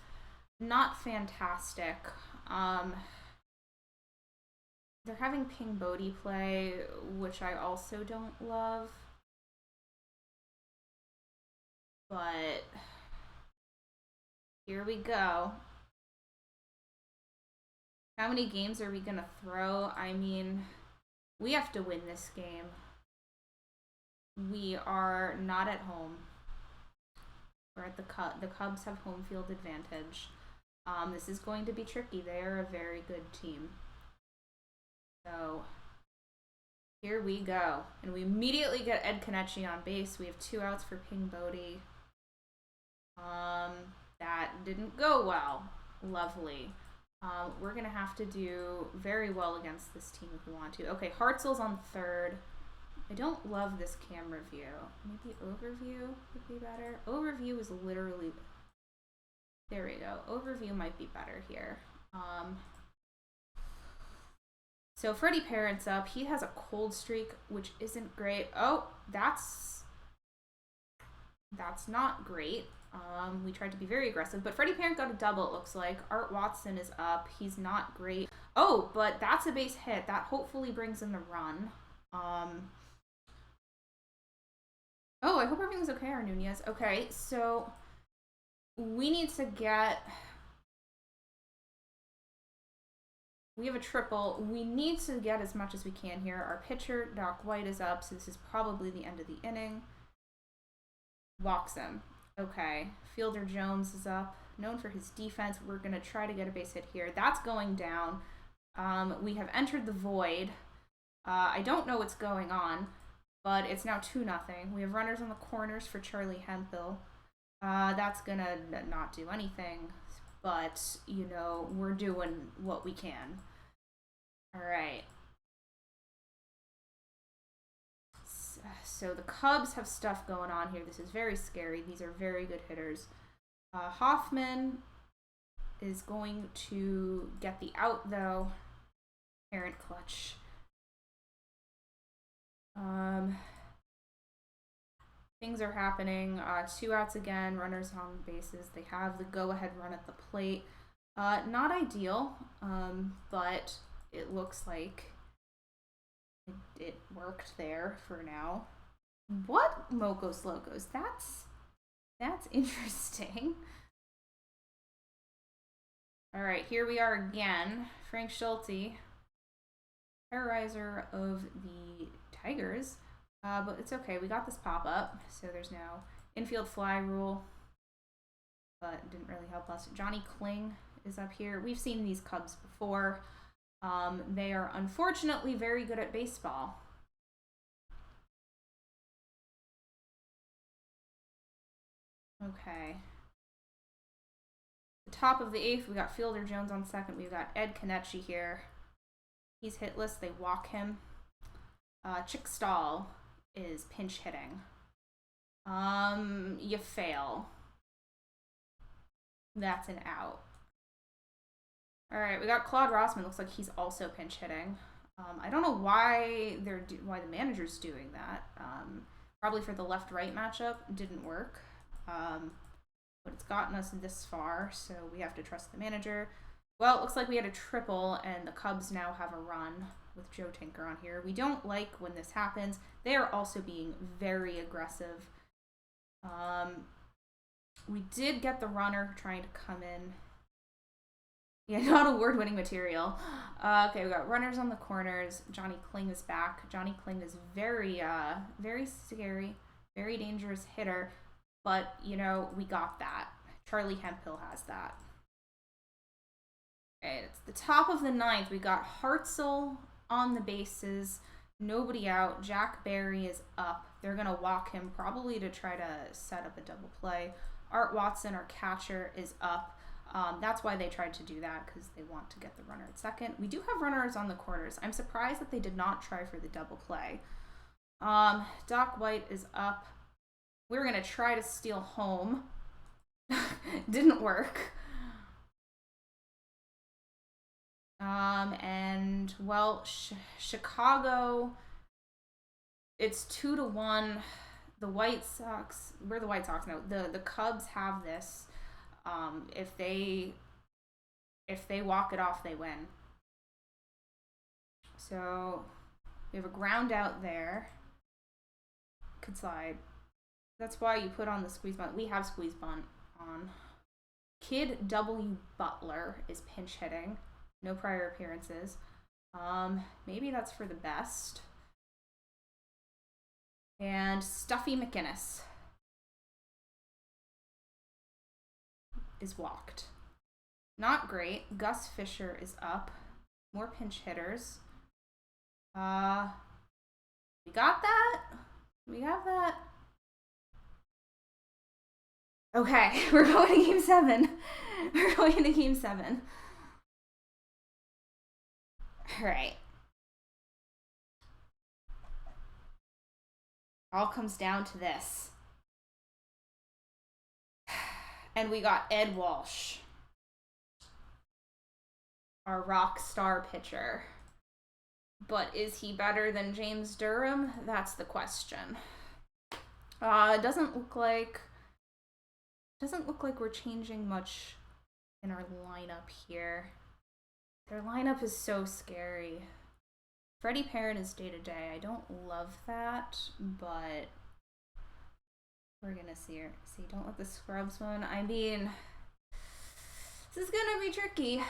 not fantastic. They're having Ping Bodie play, which I also don't love. But here we go. How many games are we going to throw? I mean, We have to win this game. We are not at home. We're at the Cubs have home field advantage. This is going to be tricky. They are a very good team. So here we go. And we immediately get Ed Kenichi on base. We have 2 outs for Ping Bodie. That didn't go well. Lovely. We're going to have to do very well against this team if we want to. Okay, Hartzell's on third. I don't love this camera view. Maybe overview would be better. Overview is literally... There we go. Overview might be better here. So Freddie Parent's up. He has a cold streak, which isn't great. Oh, that's not great. We tried to be very aggressive, but Freddie Parent got a double, it looks like. Art Watson is up. He's not great. Oh, but that's a base hit. That hopefully brings in the run. Oh, I hope everything's okay, our Nunez. Okay, so we need to get... We have a triple. We need to get as much as we can here. Our pitcher, Doc White, is up, so this is probably the end of the inning. Walks him. Okay. Fielder Jones is up. Known for his defense. We're going to try to get a base hit here. That's going down. We have entered the void. I don't know what's going on, but it's now 2-0. We have runners on the corners for Charlie Hemphill. That's going to not do anything, but, you know, we're doing what we can. All right. So the Cubs have stuff going on here. This is very scary. These are very good hitters. Hoffman is going to get the out, though. Parent clutch. Things are happening. 2 outs again. Runners on bases. They have the go-ahead run at the plate. Not ideal, but it looks like it worked there for now. What Mocos Locos? That's interesting. All right, here we are again. Frank Schulte, terrorizer of the Tigers. But it's okay. We got this pop-up, so there's no infield fly rule, but it didn't really help us. Johnny Kling is up here. We've seen these Cubs before. They are unfortunately very good at baseball. Okay. The top of the 8th, we got Fielder Jones on second. We've got Ed Kenichi here. He's hitless. They walk him. Chick Stahl is pinch hitting. You fail. That's an out. All right, we got Claude Rossman. Looks like he's also pinch hitting. I don't know why why the manager's doing that. Probably for the left-right matchup. Didn't work. But it's gotten us this far, so we have to trust the manager. Well, it looks like we had a triple, and the Cubs now have a run with Joe Tinker on here. We don't like when this happens. They are also being very aggressive. We did get the runner trying to come in. Yeah, not award-winning material. Okay, we got runners on the corners. Johnny Kling is back. Johnny Kling is very scary, very dangerous hitter. But, you know, we got that. Charlie Hemphill has that. Okay, it's the top of the 9th. We got Hartzell on the bases. Nobody out. Jack Barry is up. They're going to walk him probably to try to set up a double play. Art Watson, our catcher, is up. That's why they tried to do that, because they want to get the runner at second. We do have runners on the corners. I'm surprised that they did not try for the double play. Doc White is up. We were going to try to steal home. Didn't work. And, well, Chicago, it's 2-1. The White Sox, we're the White Sox now. The Cubs have this. If they walk it off, they win. So we have a ground out there. Could slide. That's why you put on the squeeze bunt. We have squeeze bunt on. Kid W. Butler is pinch hitting. No prior appearances. Maybe that's for the best. And Stuffy McInnes is walked. Not great. Gus Fisher is up. More pinch hitters. We got that? We have that? Okay, we're going to game 7. We're going to game 7. Alright. All comes down to this. And we got Ed Walsh, our rock star pitcher. But is he better than James Durham? That's the question. It doesn't look like we're changing much in our lineup here. Their lineup is so scary. Freddie Perrin is day-to-day. I don't love that, but we're gonna see. Don't let the scrubs win. I mean, this is gonna be tricky.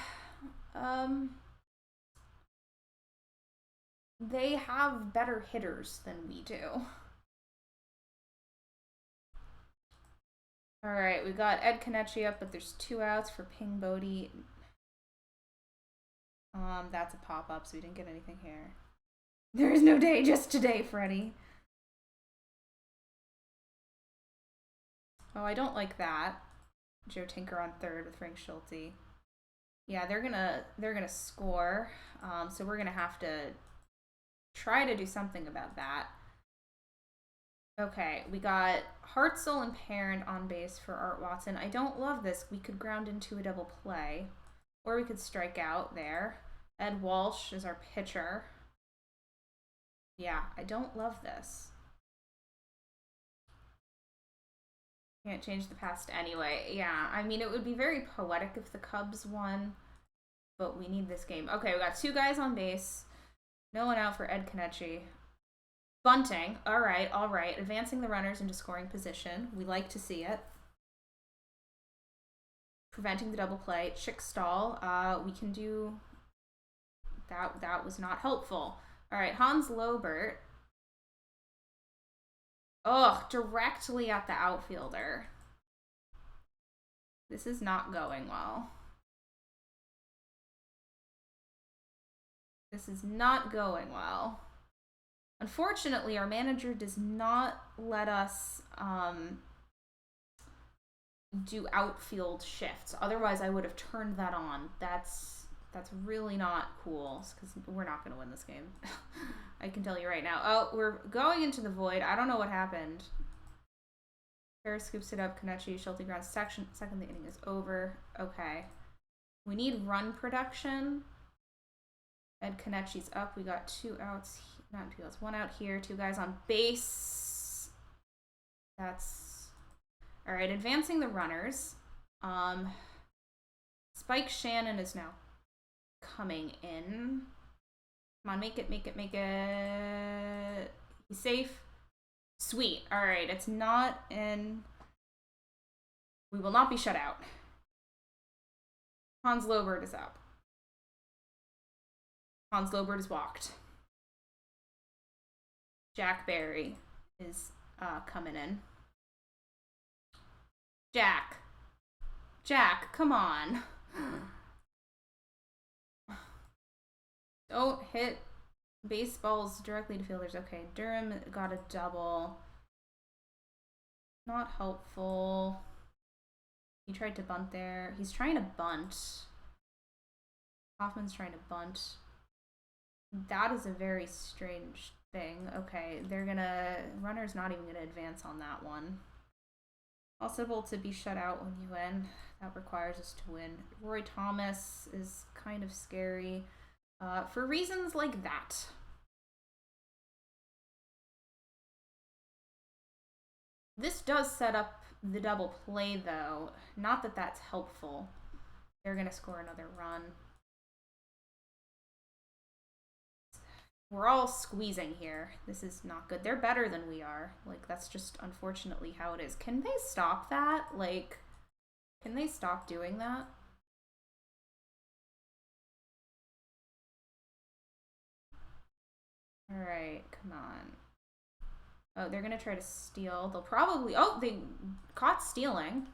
They have better hitters than we do. Alright, we got Ed Kenichi up, but there's 2 outs for Ping Bodie. That's a pop-up, so we didn't get anything here. There is no day, just today, Freddie. Oh, I don't like that. Joe Tinker on third with Frank Schulte. Yeah, they're gonna score. So we're gonna have to try to do something about that. Okay, we got Hartzell and Parent on base for Art Watson. I don't love this. We could ground into a double play, or we could strike out there. Ed Walsh is our pitcher. Yeah, I don't love this. Can't change the past anyway. Yeah, I mean, it would be very poetic if the Cubs won, but we need this game. Okay, we got 2 guys on base. No one out for Ed Kenichi. Bunting. All right. Advancing the runners into scoring position. We like to see it. Preventing the double play. Chick stall. We can do... That was not helpful. All right, Hans Lobert. Ugh, directly at the outfielder. This is not going well. This is not going well. Unfortunately, our manager does not let us do outfield shifts. Otherwise, I would have turned that on. That's really not cool, because we're not going to win this game. I can tell you right now. Oh, we're going into the void. I don't know what happened. Harris scoops it up. Kenichi, Schulte grounds second. The inning is over. Okay. We need run production. Ed Kenichi's up. We got 2 outs. Not 2 outs. 1 out here. 2 guys on base. That's... Alright, advancing the runners. Spike Shannon is now coming in. Come on, make it. He's safe. Sweet. Alright, it's not in... We will not be shut out. Hans Lobert is up. Hans Lobert is walked. Jack Barry is coming in. Jack, come on. Don't hit baseballs directly to fielders. Okay, Durham got a double. Not helpful. He tried to bunt there. He's trying to bunt. Hoffman's trying to bunt. That is a very strange thing. Okay, runner's not even gonna advance on that one. Possible to be shut out when you win. That requires us to win. Roy Thomas is kind of scary for reasons like that. This does set up the double play, though. Not that that's helpful. They're gonna score another run. We're all squeezing here. This is not good. They're better than we are. Like, that's just unfortunately how it is. Can they stop that? Like, can they stop doing that? All right, come on. Oh, they're going to try to steal. They'll probably... Oh, they caught stealing.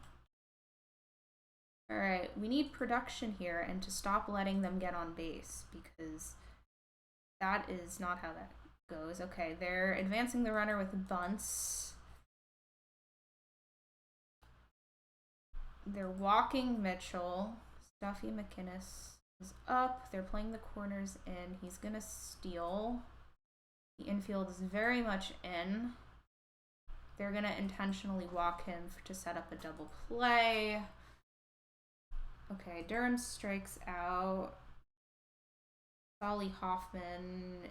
All right, we need production here and to stop letting them get on base because that is not how that goes. Okay, they're advancing the runner with bunts. They're walking Mitchell. Stuffy McInnes is up. They're playing the corners in. He's going to steal. The infield is very much in. They're going to intentionally walk him to set up a double play. Okay, Durham strikes out. Solly Hoffman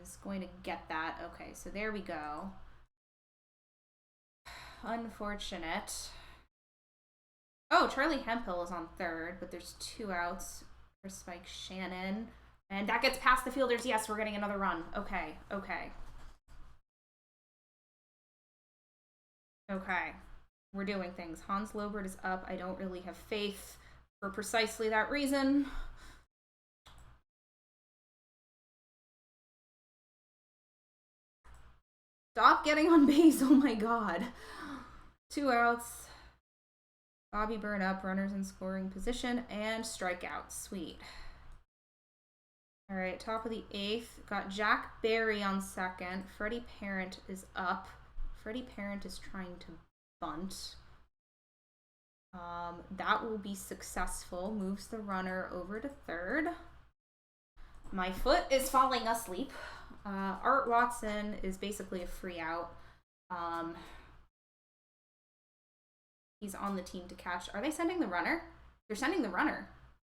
is going to get that. Okay, so there we go. Unfortunate. Oh, Charlie Hemphill is on third, but there's 2 outs for Spike Shannon. And that gets past the fielders. Yes, we're getting another run. Okay, okay. Okay, we're doing things. Hans Lobert is up. I don't really have faith for precisely that reason. Stop getting on base. Oh my god. 2 outs. Bobby Byrne up. Runners in scoring position. And strikeout. Sweet. All right, top of the 8th. Got Jack Barry on second. Freddie Parent is up. Freddie Parent is trying to bunt. That will be successful. Moves the runner over to third. My foot is falling asleep. Art Watson is basically a free out. He's on the team to catch. Are they sending the runner? They're sending the runner.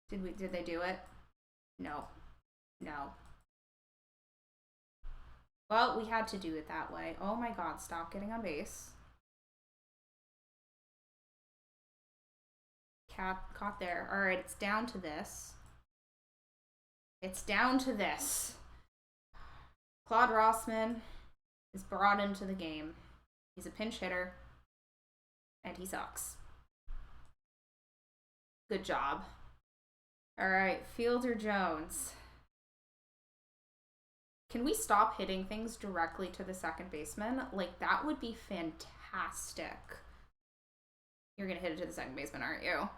Did they do it? No. No. Well, we had to do it that way. Oh my god, stop getting on base. Caught there. All right, it's down to this. It's down to this. Claude Rossman is brought into the game. He's a pinch hitter, and he sucks. Good job. All right, Fielder Jones. Can we stop hitting things directly to the second baseman? Like, that would be fantastic. You're going to hit it to the second baseman, aren't you?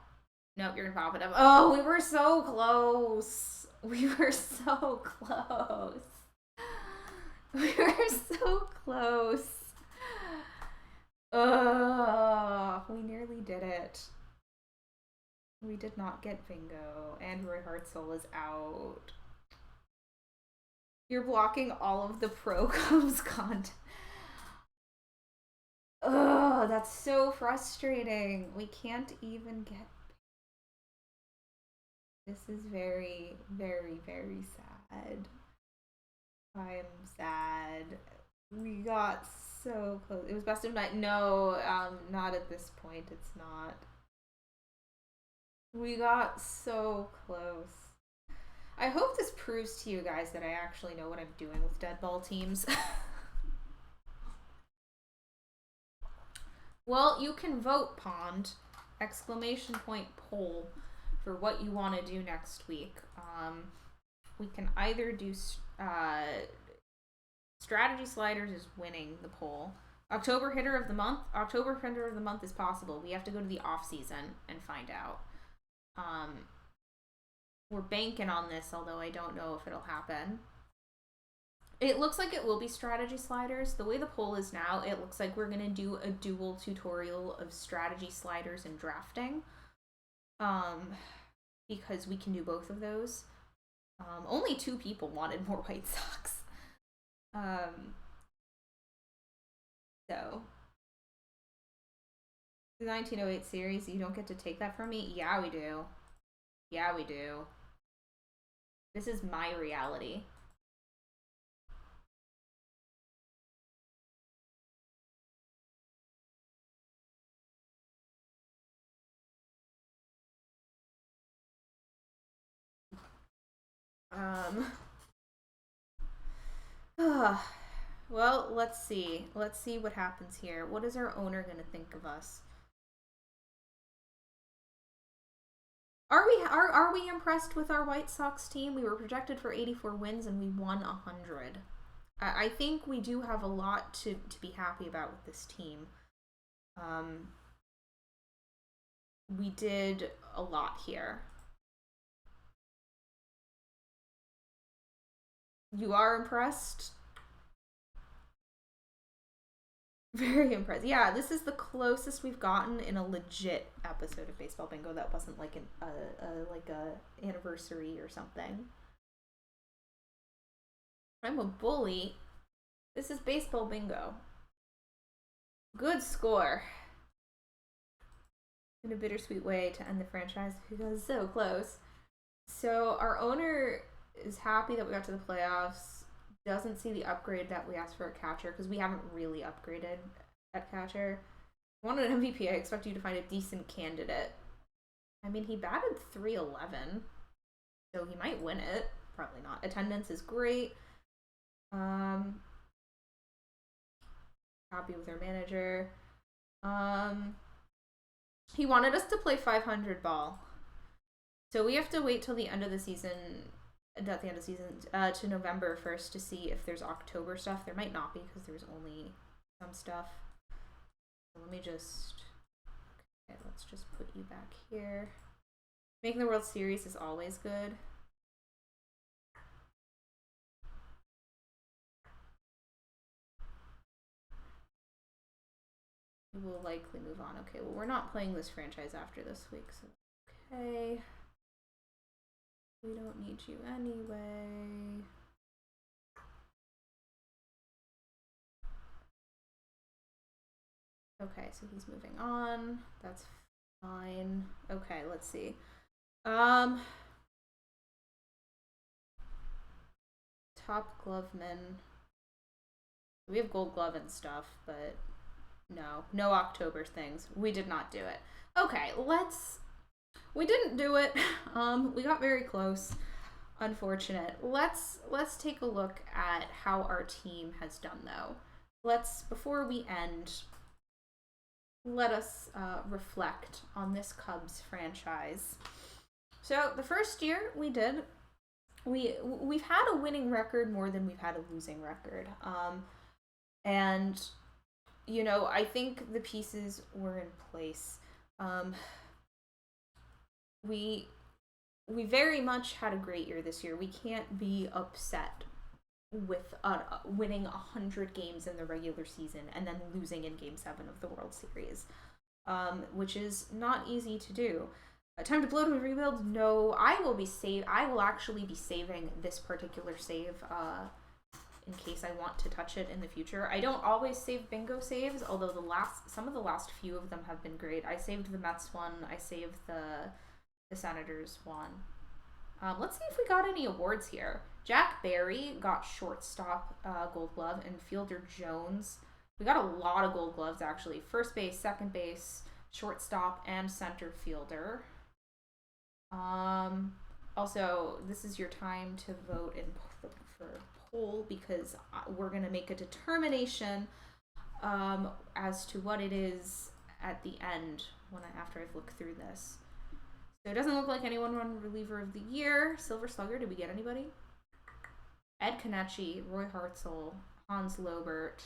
Nope, you're going to pop it up. Oh, we were so close. We were so close. We were so close. We nearly did it. We did not get bingo. And Roy Hartzell is out. You're blocking all of the Pro Cubs content. Ugh, that's so frustrating. We can't even get... This is very, very, very sad. I'm sad. We got so close. It was best of 9. No, not at this point. It's not. We got so close. I hope this proves to you guys that I actually know what I'm doing with dead ball teams. Well, you can vote, Pond! ! Poll for what you want to do next week. We can either do strategy sliders is winning the poll. October hitter of the month. October hitter of the month is possible. We have to go to the off season and find out. We're banking on this, although I don't know if it'll happen. It looks like it will be strategy sliders. The way the poll is now, it looks like we're going to do a dual tutorial of strategy sliders and drafting. Because we can do both of those. Only 2 people wanted more White Sox. So. The 1908 series, you don't get to take that from me? Yeah, we do. Yeah, we do. This is my reality. Well, let's see. Let's see what happens here. What is our owner going to think of us? Are we impressed with our White Sox team? We were projected for 84 wins and we won 100. I think we do have a lot to be happy about with this team. We did a lot here. You are impressed? Very impressed. Yeah, this is the closest we've gotten in a legit episode of Baseball Bingo that wasn't like a anniversary or something. I'm a bully. This is Baseball Bingo. Good score. In a bittersweet way to end the franchise because it's so close. So our owner is happy that we got to the playoffs. Doesn't see the upgrade that we asked for at catcher because we haven't really upgraded at catcher. Wanted an MVP. I expect you to find a decent candidate. I mean, he batted .311, so he might win it. Probably not. Attendance is great. Happy with our manager. He wanted us to play 500 ball. So we have to wait till the end of the season, to November 1st to see if there's October stuff. There might not be because there's only some stuff. So let me just, okay, let's just put you back here. Making the World Series is always good. We will likely move on. Okay, well, we're not playing this franchise after this week, so okay. We don't need you anyway. Okay, so he's moving on. That's fine. Okay, let's see. Top gloveman. We have gold glove and stuff, but no October things. We did not do it. Okay, we didn't do it. We got very close. Unfortunate. Let's take a look at how our team has done though. Before we end, let us reflect on this Cubs franchise. So the first year we've had a winning record more than we've had a losing record. And you know, I think the pieces were in place. We very much had a great year this year. We can't be upset with winning 100 games in the regular season and then losing in Game 7 of the World Series, which is not easy to do. Time to blow to rebuild? No, I will actually be saving this particular save in case I want to touch it in the future. I don't always save bingo saves, although some of the last few of them have been great. I saved the Mets one. I saved the Senators one. Let's see if we got any awards here. Jack Barry got shortstop gold glove, and Fielder Jones. We got a lot of gold gloves, actually. First base, second base, shortstop, and center fielder. Also, this is your time to vote for poll because we're going to make a determination as to what it is at the end after I've looked through this. So it doesn't look like anyone won Reliever of the Year. Silver Slugger, did we get anybody? Ed Kenichi, Roy Hartzell, Hans Lobert.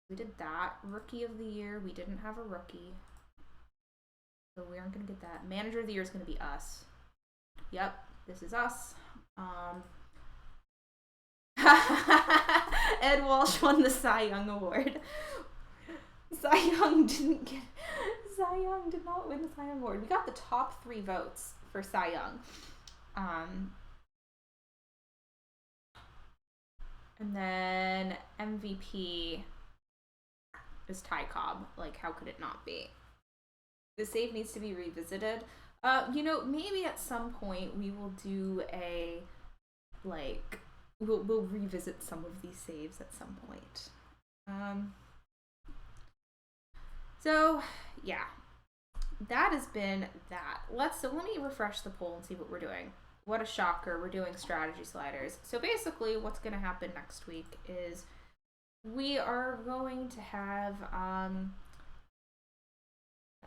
We did that. Rookie of the Year, we didn't have a rookie. So we aren't going to get that. Manager of the Year is going to be us. Yep, this is us. Ed Walsh won the Cy Young Award. Cy Young did not win the Cy Young Award. We got the top 3 votes for Cy Young. And then MVP is Ty Cobb. Like, how could it not be? The save needs to be revisited. You know, maybe at some point we will do we'll revisit some of these saves at some point. So yeah, that has been that. Let me refresh the poll and see what we're doing. What a shocker, we're doing strategy sliders. So basically what's going to happen next week is we are going to have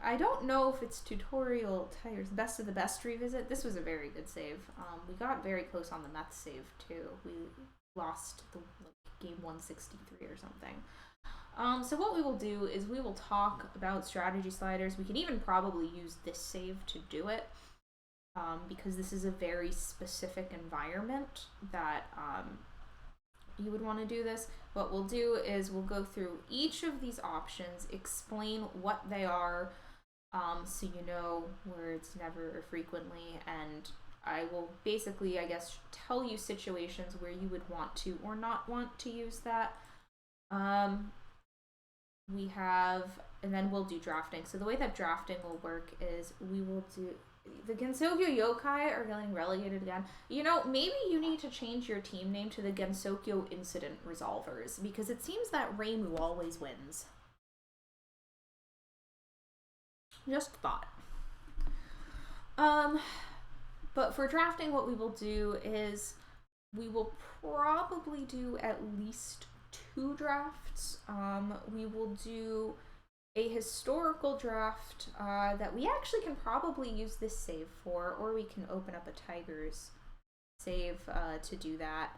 I don't know if it's tutorial tires best of the best revisit. This was a very good save. We got very close on the Mets save too. We lost the game 163 or something. So what we will do is we will talk about strategy sliders. We can even probably use this save to do it, because this is a very specific environment that you would want to do this. What we'll do is we'll go through each of these options, explain what they are, so you know words never or frequently, and I will basically, I guess, tell you situations where you would want to or not want to use that. We have, and then we'll do drafting. So the way that drafting will work is we will do, the Gensokyo Yokai are getting relegated again. You know, maybe you need to change your team name to the Gensokyo Incident Resolvers, because it seems that Reimu always wins. Just thought. But for drafting, what we will do is we will probably do at least 2 drafts. We will do a historical draft that we actually can probably use this save for, or we can open up a Tigers save to do that.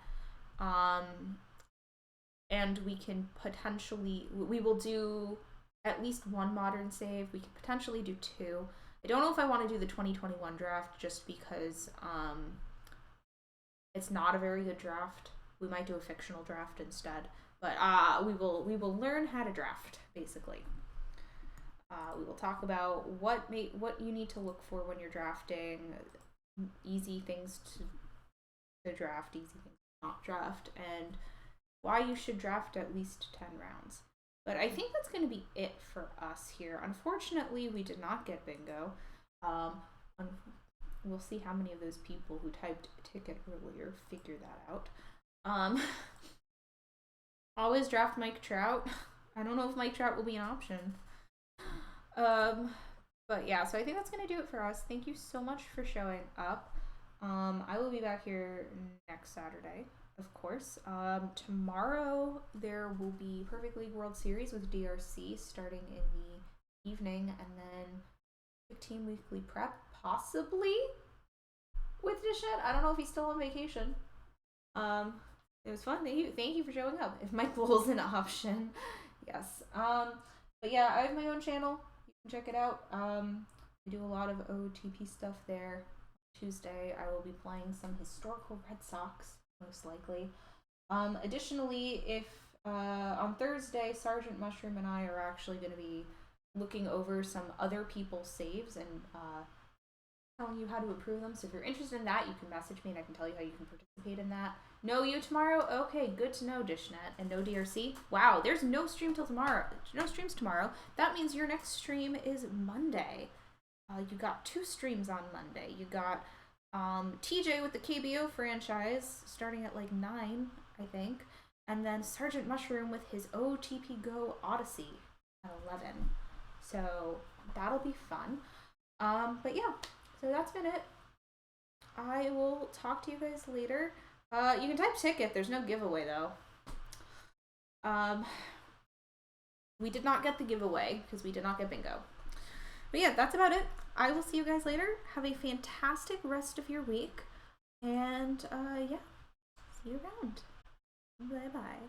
And we can potentially, we will do at least 1 modern save. We can potentially do 2. I don't know if I want to do the 2021 draft just because it's not a very good draft. We might do a fictional draft instead. But we will learn how to draft, basically. We will talk about what you need to look for when you're drafting, easy things to draft, easy things to not draft, and why you should draft at least 10 rounds. But I think that's going to be it for us here. Unfortunately, we did not get bingo. We'll see how many of those people who typed ticket earlier figure that out. Always draft Mike Trout. I don't know if Mike Trout will be an option. But yeah, so I think that's going to do it for us. Thank you so much for showing up. I will be back here next Saturday, of course. Tomorrow there will be Perfect League World Series with DRC starting in the evening, and then Team Weekly Prep, possibly with Dishette. I don't know if he's still on vacation. It was fun. Thank you for showing up. If Michael is an option, yes. But yeah, I have my own channel. You can check it out. I do a lot of OOTP stuff there. Tuesday, I will be playing some historical Red Sox, most likely. Additionally, if on Thursday, Sergeant Mushroom and I are actually going to be looking over some other people's saves and telling you how to improve them. So if you're interested in that, you can message me and I can tell you how you can participate in that. No you tomorrow? Okay, good to know, Dishnet. And no DRC? Wow, there's no stream till tomorrow. No streams tomorrow. That means your next stream is Monday. You got 2 streams on Monday. You got TJ with the KBO franchise starting at like 9, I think. And then Sergeant Mushroom with his OOTP Go Odyssey at 11. So that'll be fun. But yeah, so that's been it. I will talk to you guys later. You can type ticket. There's no giveaway though. We did not get the giveaway because we did not get bingo. But yeah, that's about it. I will see you guys later. Have a fantastic rest of your week. And yeah, see you around. Bye-bye.